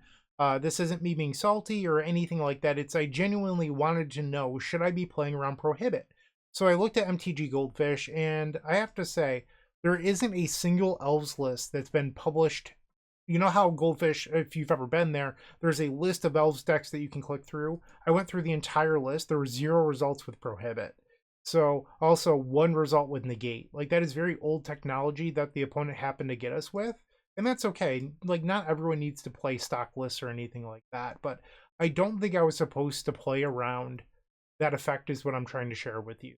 This isn't me being salty or anything like that. It's I genuinely wanted to know, should I be playing around Prohibit? So I looked at MTG Goldfish, and I have to say, there isn't a single Elves list that's been published. You know how Goldfish, if you've ever been there, there's a list of Elves decks that you can click through. I went through the entire list. There were 0 results with Prohibit. So also 1 result with negate. Like, that is very old technology that the opponent happened to get us with. And that's okay. Like, not everyone needs to play stock lists or anything like that. But I don't think I was supposed to play around that effect is what I'm trying to share with you.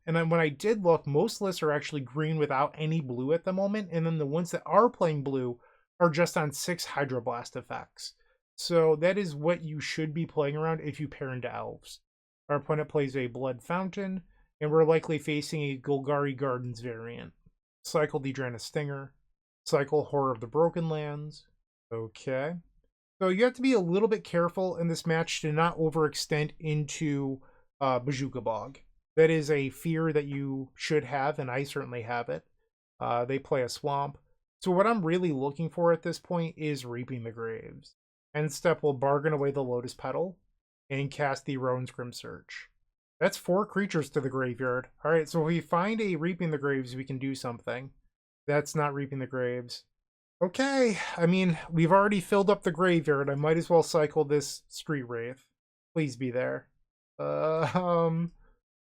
And then when I did look, most lists are actually green without any blue at the moment. And then the ones that are playing blue are just on 6 Hydroblast effects. So that is what you should be playing around if you pair into Elves. Our opponent plays a Blood Fountain, and we're likely facing a Golgari Gardens variant. Cycle the Drannith Stinger. Cycle Horror of the Broken Lands. Okay. So you have to be a little bit careful in this match to not overextend into Bazooka Bog. That is a fear that you should have, and I certainly have it. They play a Swamp. So what I'm really looking for at this point is Reaping the Graves. End step will bargain away the Lotus Petal and cast the Rowan's Grim Search. That's 4 creatures to the graveyard. Alright, so if we find a Reaping the Graves, we can do something. That's not Reaping the Graves. Okay, I mean, we've already filled up the graveyard. I might as well cycle this Street Wraith. Please be there.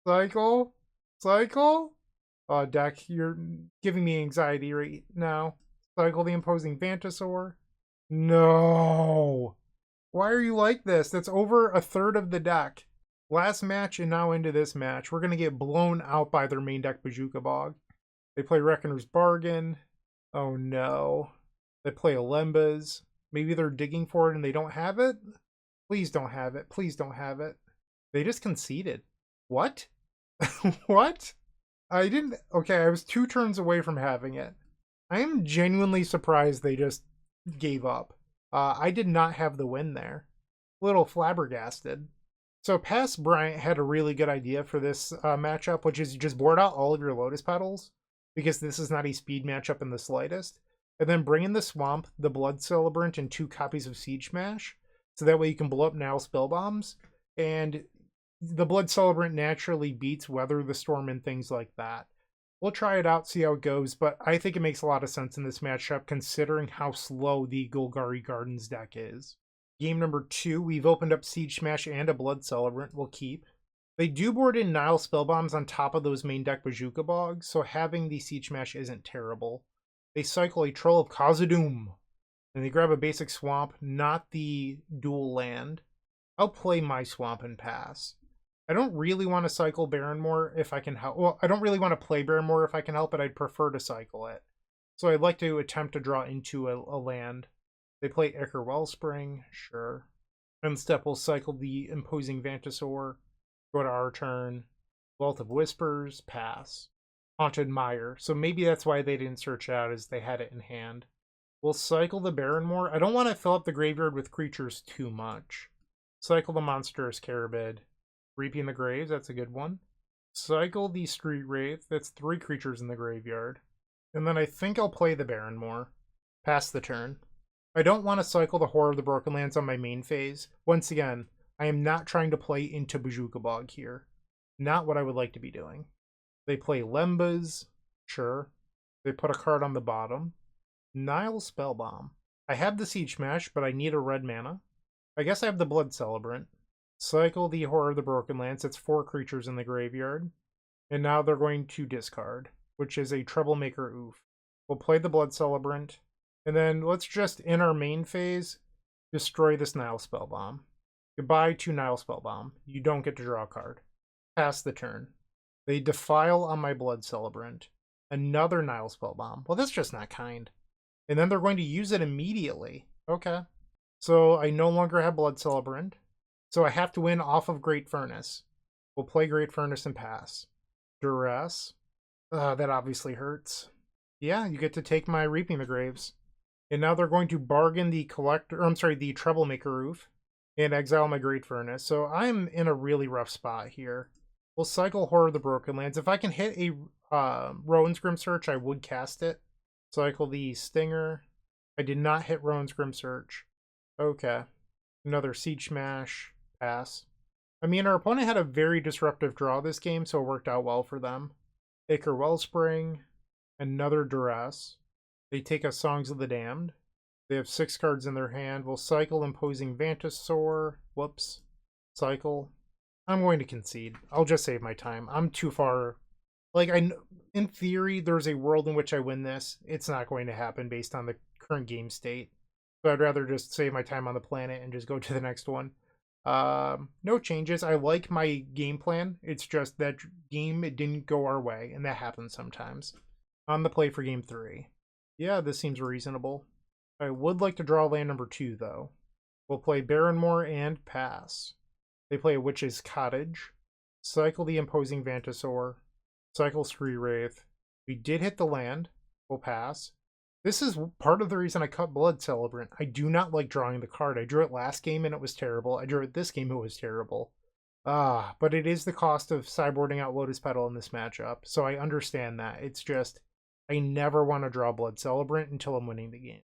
Cycle? Cycle? Oh, deck, you're giving me anxiety right now. Cycle the Imposing Vantasaur? No! Why are you like this? That's over a third of the deck. Last match and now into this match. We're going to get blown out by their main deck, Bazooka Bog. They play Reckoner's Bargain. Oh no. They play Alembas. Maybe they're digging for it and they don't have it? Please don't have it. Please don't have it. They just conceded. What? What? I didn't... Okay, I was 2 turns away from having it. I am genuinely surprised they just gave up. I did not have the win there. A little flabbergasted. So past Bryant had a really good idea for this matchup, which is you just board out all of your Lotus Petals, because this is not a speed matchup in the slightest. And then bring in the Swamp, the Blood Celebrant, and 2 copies of Siege Smash. So that way you can blow up now Spell Bombs. And the Blood Celebrant naturally beats Weather the Storm and things like that. We'll try it out, see how it goes, but I think it makes a lot of sense in this matchup considering how slow the Golgari Gardens deck is. Game number 2, we've opened up Siege Smash and a Blood Celebrant. We'll keep. They do board in Nile Spellbombs on top of those main deck Bazooka Bogs, so having the Siege Smash isn't terrible. They cycle a Troll of Khazad-dûm, and they grab a basic Swamp, not the dual land. I'll play my Swamp and pass. I don't really want to cycle Barrenmoor if I can help. Well, I don't really want to play Barrenmoor if I can help it. I'd prefer to cycle it. So I'd like to attempt to draw into a land. They play Ichor Wellspring, sure. End step will cycle the Imposing Vantasaur. Go to our turn. Wealth of Whispers, pass. Haunted Mire. So maybe that's why they didn't search it out, as they had it in hand. We'll cycle the Barrenmoor. I don't want to fill up the graveyard with creatures too much. Cycle the Monstrous Carabid. Reaping the Graves, that's a good one. Cycle the Street Wraith, that's 3 creatures in the graveyard. And then I think I'll play the Barrenmoor. Pass the turn. I don't want to cycle the Horror of the Broken Lands on my main phase. Once again, I am not trying to play into Bazooka Bog here. Not what I would like to be doing. They play Lembas, sure. They put a card on the bottom. Nile Spellbomb. I have the Siege Smash, but I need a red mana. I guess I have the Blood Celebrant. Cycle the Horror of the Broken Lands. It's 4 creatures in the graveyard. And now they're going to discard, which is a Troublemaker Oof. We'll play the Blood Celebrant. And then let's just, in our main phase, destroy this Nile Spellbomb. Goodbye to Nile Spellbomb. You don't get to draw a card. Pass the turn. They defile on my Blood Celebrant. Another Nile Spellbomb. Well, that's just not kind. And then they're going to use it immediately. Okay. So I no longer have Blood Celebrant. So I have to win off of Great Furnace. We'll play Great Furnace and pass. Duress. That obviously hurts. Yeah, you get to take my Reaping the Graves. And now they're going to bargain the the Troublemaker Roof and exile my Great Furnace. So I'm in a really rough spot here. We'll cycle Horror of the Broken Lands. If I can hit a Rowan's Grim Search, I would cast it. Cycle the Stinger. I did not hit Rowan's Grim Search. Okay. Another Siege Smash. Pass. I mean, our opponent had a very disruptive draw this game, so it worked out well for them. Ichor Wellspring. Another Duress. They take us Songs of the Damned. They have 6 cards in their hand. We'll cycle Imposing Vantasaur. Whoops. Cycle. I'm going to concede. I'll just save my time. I'm too far. Like, in theory, there's a world in which I win this. It's not going to happen based on the current game state. So I'd rather just save my time on the planet and just go to the next one. No changes. I like my game plan. It's just that game, it didn't go our way, and that happens sometimes. On the play for game 3. Yeah, this seems reasonable. I would like to draw land number 2, though. We'll play Barrenmoor and pass. They play a Witch's Cottage. Cycle the Imposing Vantasaur. Cycle Scree Wraith. We did hit the land. We'll pass. This is part of the reason I cut Blood Celebrant. I do not like drawing the card. I drew it last game and it was terrible. I drew it this game, it was terrible. But it is the cost of sideboarding out Lotus Petal in this matchup, so I understand that. It's just, I never want to draw Blood Celebrant until I'm winning the game.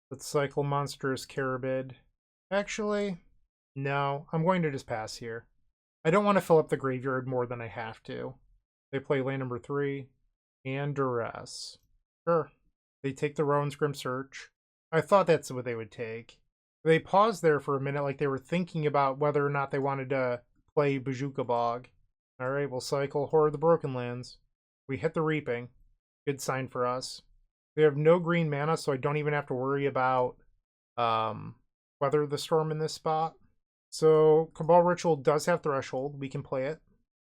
Let's cycle Monstrous Carabid. Actually, no, I'm going to just pass here. I don't want to fill up the graveyard more than I have to. They play land number 3 and Duress. Sure. They take the Rowan's Grim Search. I thought that's what they would take. They paused there for a minute like they were thinking about whether or not they wanted to play Bazooka Bog. Alright, we'll cycle Horror of the Broken Lands. We hit the Reaping. Good sign for us. They have no green mana, so I don't even have to worry about Weather the Storm in this spot. So Cabal Ritual does have Threshold. We can play it.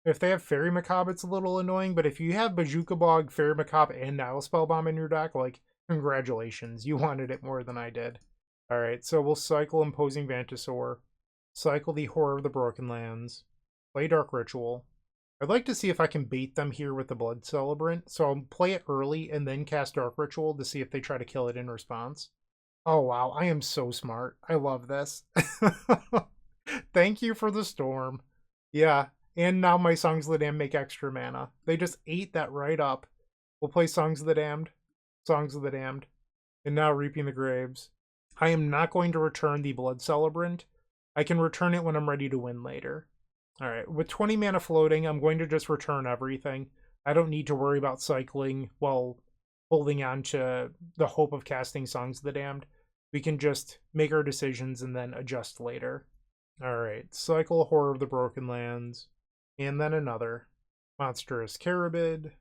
If they have Fairy Macabre, it's a little annoying, but if you have Bazooka Bog, Fairy Macabre, and Nile Spellbomb in your deck, like, congratulations. You wanted it more than I did. Alright, so we'll cycle Imposing Vantasaur. Cycle the Horror of the Broken Lands. Play Dark Ritual. I'd like to see if I can bait them here with the Blood Celebrant, so I'll play it early and then cast Dark Ritual to see if they try to kill it in response. Oh wow, I am so smart. I love this. Thank you for the storm. Yeah, and now my Songs of the Damned make extra mana. They just ate that right up. We'll play Songs of the Damned. Songs of the Damned. And now Reaping the Graves. I am not going to return the Blood Celebrant. I can return it when I'm ready to win later. Alright, with 20 mana floating, I'm going to just return everything. I don't need to worry about cycling while holding on to the hope of casting Songs of the Damned. We can just make our decisions and then adjust later. Alright, cycle Horror of the Broken Lands. And then another. Monstrous Carabid.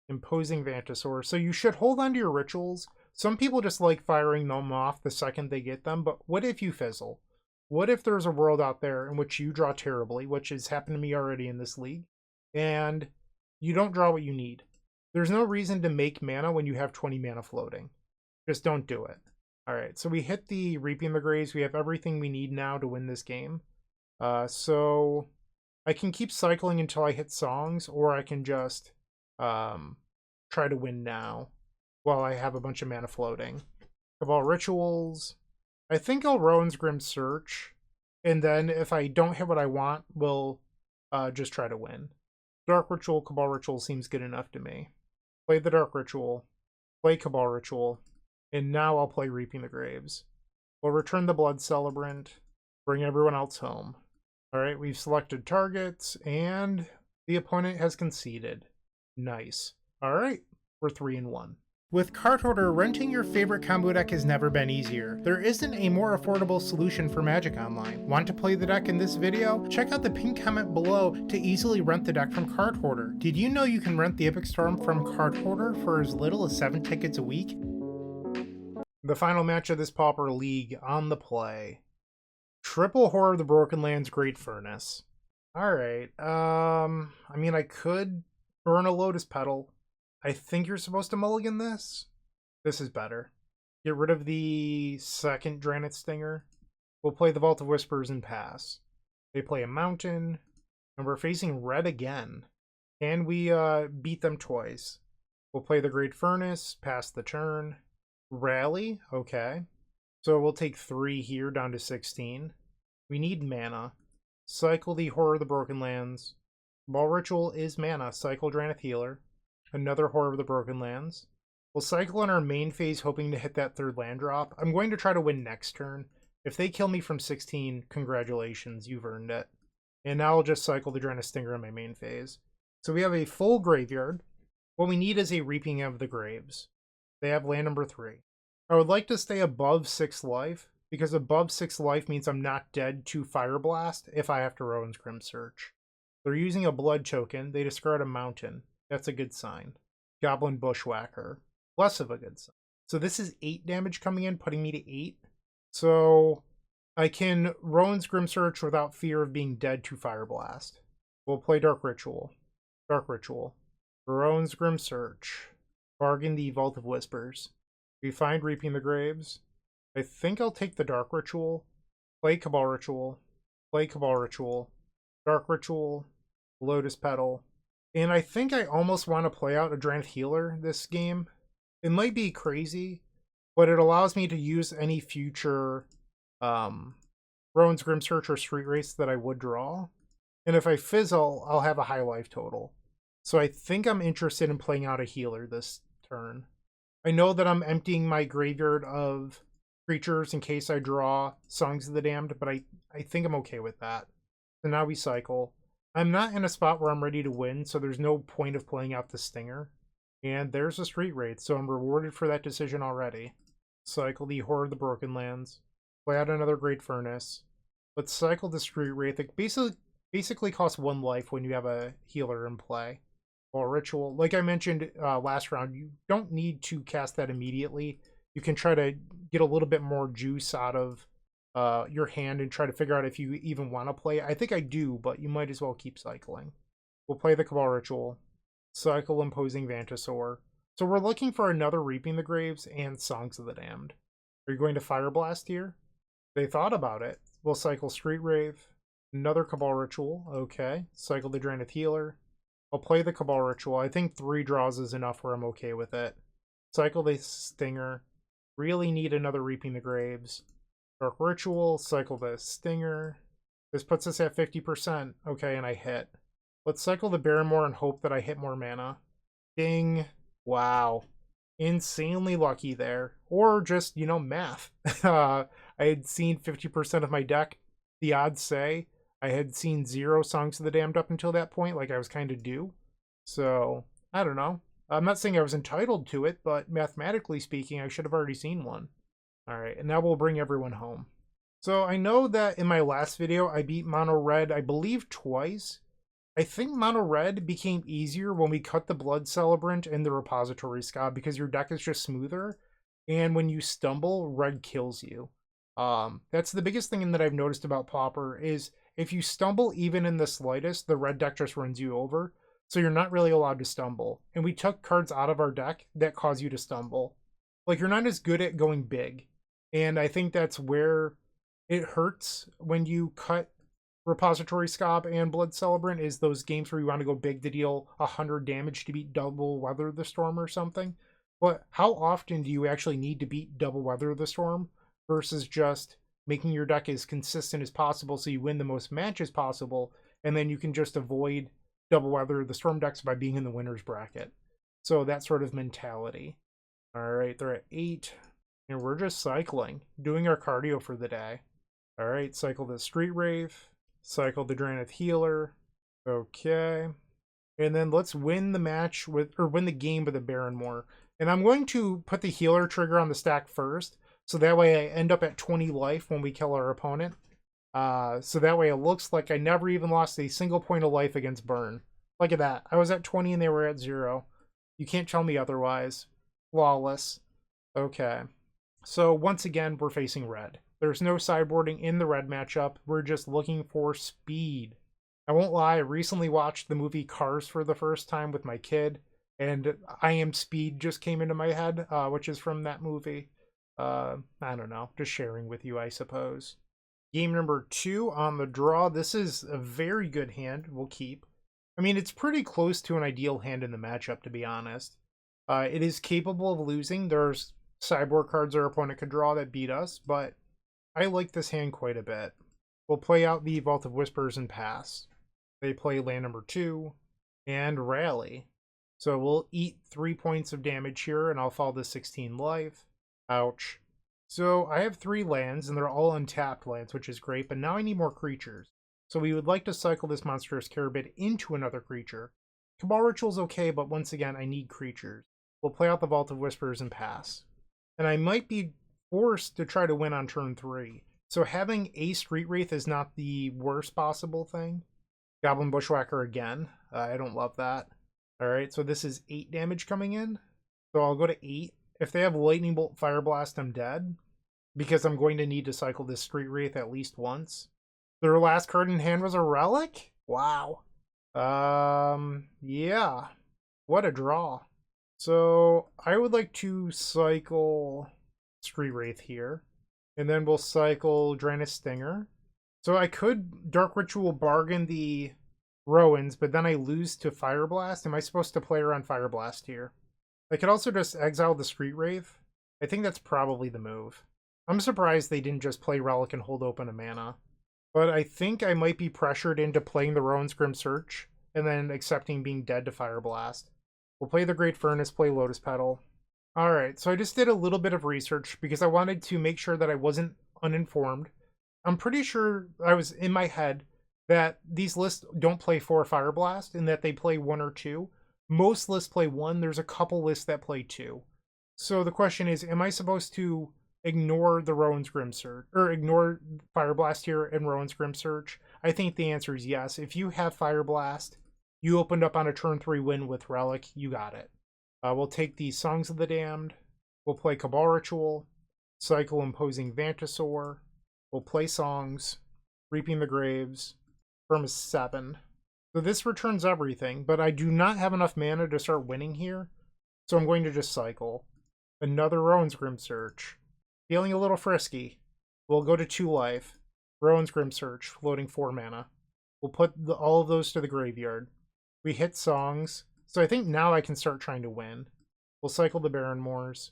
Imposing Vantasaur. So you should hold on to your rituals. Some people just like firing them off the second they get them, but what if you fizzle? What if there's a world out there in which you draw terribly, which has happened to me already in this league, and you don't draw what you need? There's no reason to make mana when you have 20 mana floating. Just don't do it. Alright, so we hit the Reaping the Graves. We have everything we need now to win this game. So I can keep cycling until I hit songs, or I can just try to win now while I have a bunch of mana floating. Cabal Rituals. I think I'll Rowan's Grim Search, and then if I don't hit what I want, we'll just try to win. Dark Ritual, Cabal Ritual seems good enough to me. Play the Dark Ritual, play Cabal Ritual, and now I'll play Reaping the Graves. We'll return the Blood Celebrant, bring everyone else home. Alright, we've selected targets, and the opponent has conceded. Nice. Alright, we're 3-1. With Card Hoarder, renting your favorite combo deck has never been easier. There isn't a more affordable solution for Magic Online. Want to play the deck in this video? Check out the pinned comment below to easily rent the deck from Card Hoarder. Did you know you can rent the Epic Storm from Card Hoarder for as little as 7 tickets a week? The final match of this Pauper League on the play. Triple Horror of the Broken Lands, Great Furnace. Alright, I mean, I could burn a Lotus Petal. I think you're supposed to mulligan this. This is better. Get rid of the second Drannith Stinger. We'll play the Vault of Whispers and pass. They play a mountain, and we're facing red again. Can we beat them twice? We'll play the Great Furnace, pass the turn. Rally, okay. So we'll take 3 here down to 16. We need mana. Cycle the Horror of the Broken Lands. Ball Ritual is mana. Cycle Drannith Healer. Another Horror of the Broken Lands. We'll cycle in our main phase, hoping to hit that third land drop. I'm going to try to win next turn. If they kill me from 16, congratulations, you've earned it. And now I'll just cycle the Drannith Stinger in my main phase. So we have a full graveyard. What we need is a Reaping of the Graves. They have land number 3. I would like to stay above 6 life, because above 6 life means I'm not dead to Fire Blast if I have to Rowan's Grim Search. They're using a blood token. They discard a mountain. That's a good sign. Goblin Bushwhacker. Less of a good sign. So this is 8 damage coming in, putting me to 8. So I can Rowan's Grim Search without fear of being dead to Fire Blast. We'll play Dark Ritual. Dark Ritual. Rowan's Grim Search. Bargain the Vault of Whispers. We find Reaping the Graves. I think I'll take the Dark Ritual. Play Cabal Ritual. Play Cabal Ritual. Dark Ritual. Lotus Petal. And I think I almost want to play out a Drannith Healer this game. It might be crazy, but it allows me to use any future Rowan's Grim Search or Street Race that I would draw. And if I fizzle, I'll have a high life total. So I think I'm interested in playing out a healer this turn. I know that I'm emptying my graveyard of creatures in case I draw Songs of the Damned, but I think I'm okay with that. So now we cycle. I'm not in a spot where I'm ready to win, so there's no point of playing out the Stinger. And there's a Street Wraith, so I'm rewarded for that decision already. Cycle the Horror of the Broken Lands. Play out another Great Furnace. Let's cycle the Street Wraith. It basically costs 1 life when you have a healer in play. Or Ritual. Like I mentioned last round, you don't need to cast that immediately. You can try to get a little bit more juice out of your hand and try to figure out if you even want to play. I think I do, but you might as well keep cycling. We'll play the Cabal Ritual. Cycle Imposing Vantasaur. So we're looking for another Reaping the Graves and Songs of the Damned. Are you going to Fire Blast here? They thought about it. We'll cycle Street Wraith. Another Cabal Ritual. Okay. Cycle the Drannith Healer. I'll play the Cabal Ritual. I think 3 draws is enough where I'm okay with it. Cycle the Stinger. Really need another Reaping the Graves. Dark Ritual. Cycle the Stinger. This puts us at 50%. Okay, and I hit. Let's cycle the Barrymore and hope that I hit more mana. Ding. Wow. Insanely lucky there. Or just, you know, math. I had seen 50% of my deck. The odds say I had seen 0 Songs of the Damned up until that point, like I was kind of due. So, I don't know. I'm not saying I was entitled to it, but mathematically speaking, I should have already seen one. Alright, and now we'll bring everyone home. So, I know that in my last video, I beat Mono Red, I believe, twice. I think Mono Red became easier when we cut the Blood Celebrant and the Repository Skaab because your deck is just smoother. And when you stumble, Red kills you. That's the biggest thing that I've noticed about Pauper is if you stumble even in the slightest, the red deck just runs you over. So you're not really allowed to stumble. And we took cards out of our deck that cause you to stumble. Like, you're not as good at going big. And I think that's where it hurts when you cut Repository Skaab and Blood Celebrant, is those games where you want to go big to deal 100 damage to beat Double Weather the Storm or something. But how often do you actually need to beat Double Weather the Storm versus just making your deck as consistent as possible so you win the most matches possible, and then you can just avoid Double Weather the Storm decks by being in the winner's bracket. So that sort of mentality. Alright, they're at 8, and we're just cycling, doing our cardio for the day. Alright, cycle the Street Wraith, cycle the Drannith Healer. Okay. And then let's win the match with, or win the game with the Barrymore. And I'm going to put the healer trigger on the stack first, so that way I end up at 20 life when we kill our opponent. So that way it looks like I never even lost a single point of life against Burn. Look at that. I was at 20 and they were at 0. You can't tell me otherwise. Flawless. Okay. So once again, we're facing red. There's no sideboarding in the red matchup. We're just looking for speed. I won't lie, I recently watched the movie Cars for the first time with my kid, and I Am Speed just came into my head, which is from that movie. I don't know, just sharing with you, I suppose. Game number 2 on the draw. This is a very good hand. We'll keep. I mean, it's pretty close to an ideal hand in the matchup, to be honest. It is capable of losing. There's sideboard cards our opponent could draw that beat us, but I like this hand quite a bit. We'll play out the Vault of Whispers and pass. They play land number 2 and rally. So we'll eat 3 points of damage here, and I'll fall to 16 life. Ouch. So I have 3 lands, and they're all untapped lands, which is great, but now I need more creatures. So we would like to cycle this Monstrous Carabid into another creature. Cabal Ritual's okay, but once again, I need creatures. We'll play out the Vault of Whispers and pass. And I might be forced to try to win on turn 3. So having a Street Wraith is not the worst possible thing. Goblin Bushwhacker again. I don't love that. Alright, so this is 8 damage coming in. So I'll go to 8. If they have Lightning Bolt, Fire Blast, I'm dead. Because I'm going to need to cycle this Street Wraith at least once. Their last card in hand was a Relic? Wow. Yeah. What a draw. So I would like to cycle Street Wraith here. And then we'll cycle Drannith Stinger. So I could Dark Ritual bargain the Rowan's, but then I lose to Fire Blast. Am I supposed to play around Fire Blast here? I could also just exile the Street Wraith. I think that's probably the move. I'm surprised they didn't just play Relic and hold open a mana. But I think I might be pressured into playing the Rowan's Grim Search and then accepting being dead to Fire Blast. We'll play the Great Furnace, play Lotus Petal. Alright, so I just did a little bit of research because I wanted to make sure that I wasn't uninformed. I'm pretty sure I was in my head that these lists don't play 4 Fire Blast and that they play 1 or 2. Most lists play 1. There's a couple lists that play 2. So the question is, am I supposed to ignore the Rowan's Grim Search, or ignore Fire Blast here and Rowan's Grim Search? I think the answer is yes. If you have Fire Blast, you opened up on a turn 3 win with Relic, you got it. We'll take the Songs of the Damned. We'll play Cabal Ritual, cycle Imposing Vantasaur. We'll play Songs, Reaping the Graves, from 7. So this returns everything, but I do not have enough mana to start winning here, so I'm going to just cycle. Another Rowan's Grim Search. Feeling a little frisky. We'll go to 2 life. Rowan's Grim Search, floating 4 mana. We'll put all of those to the graveyard. We hit Songs, so I think now I can start trying to win. We'll cycle the Barren Moors.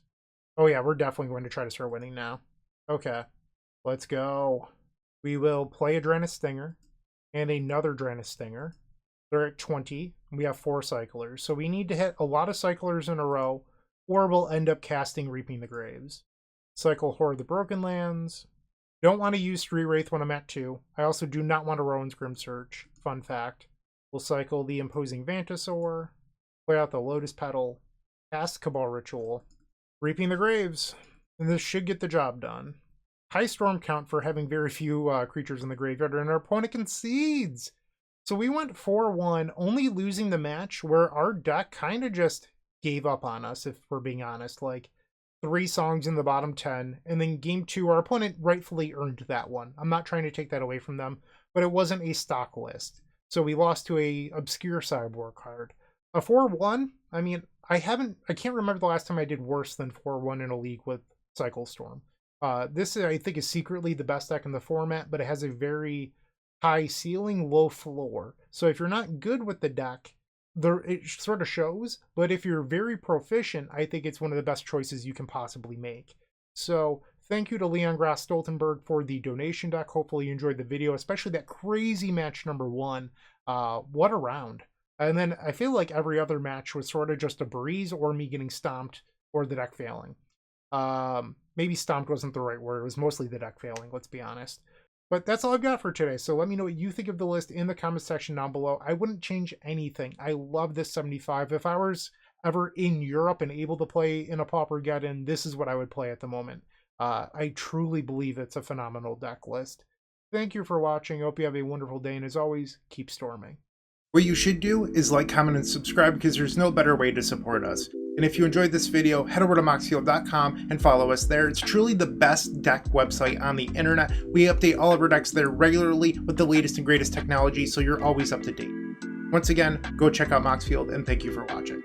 Oh yeah, we're definitely going to try to start winning now. Okay, let's go. We will play a Drannith Stinger and another Drannith Stinger. They're at 20. We have 4 cyclers, so we need to hit a lot of cyclers in a row, or we'll end up casting Reaping the Graves. Cycle Horror of the Broken Lands. Don't want to use Street Wraith when I'm at 2. I also do not want a Rowan's Grim Search. Fun fact. We'll cycle the Imposing Vantasaur. Play out the Lotus Petal. Cast Cabal Ritual. Reaping the Graves. And this should get the job done. High storm count for having very few creatures in the graveyard, and our opponent concedes! So we went 4-1, only losing the match where our deck kind of just gave up on us, if we're being honest. Like, 3 songs in the bottom 10, and then game 2, our opponent rightfully earned that one. I'm not trying to take that away from them, but it wasn't a stock list. So we lost to a obscure sideboard card. A 4-1, I mean, I can't remember the last time I did worse than 4-1 in a league with Cycle Storm. This, I think, is secretly the best deck in the format, but it has a very high ceiling, low floor. So if you're not good with the deck, it sort of shows, but if you're very proficient, I think it's one of the best choices you can possibly make. So thank you to Leon Grass Stoltenberg for the donation deck. Hopefully you enjoyed the video, especially that crazy match number 1. What a round. And then I feel like every other match was sort of just a breeze or me getting stomped or the deck failing. Maybe stomped wasn't the right word. It was mostly the deck failing, let's be honest. But that's all I've got for today. So let me know what you think of the list in the comment section down below. I wouldn't change anything. I love this 75. If I was ever in Europe and able to play in a Pauper get-in, this is what I would play at the moment. I truly believe it's a phenomenal deck list. Thank you for watching. I hope you have a wonderful day. And as always, keep storming. What you should do is like, comment, and subscribe because there's no better way to support us. And if you enjoyed this video, head over to moxfield.com and follow us there. It's truly the best deck website on the internet. We update all of our decks there regularly with the latest and greatest technology, so you're always up to date. Once again, go check out Moxfield, and thank you for watching.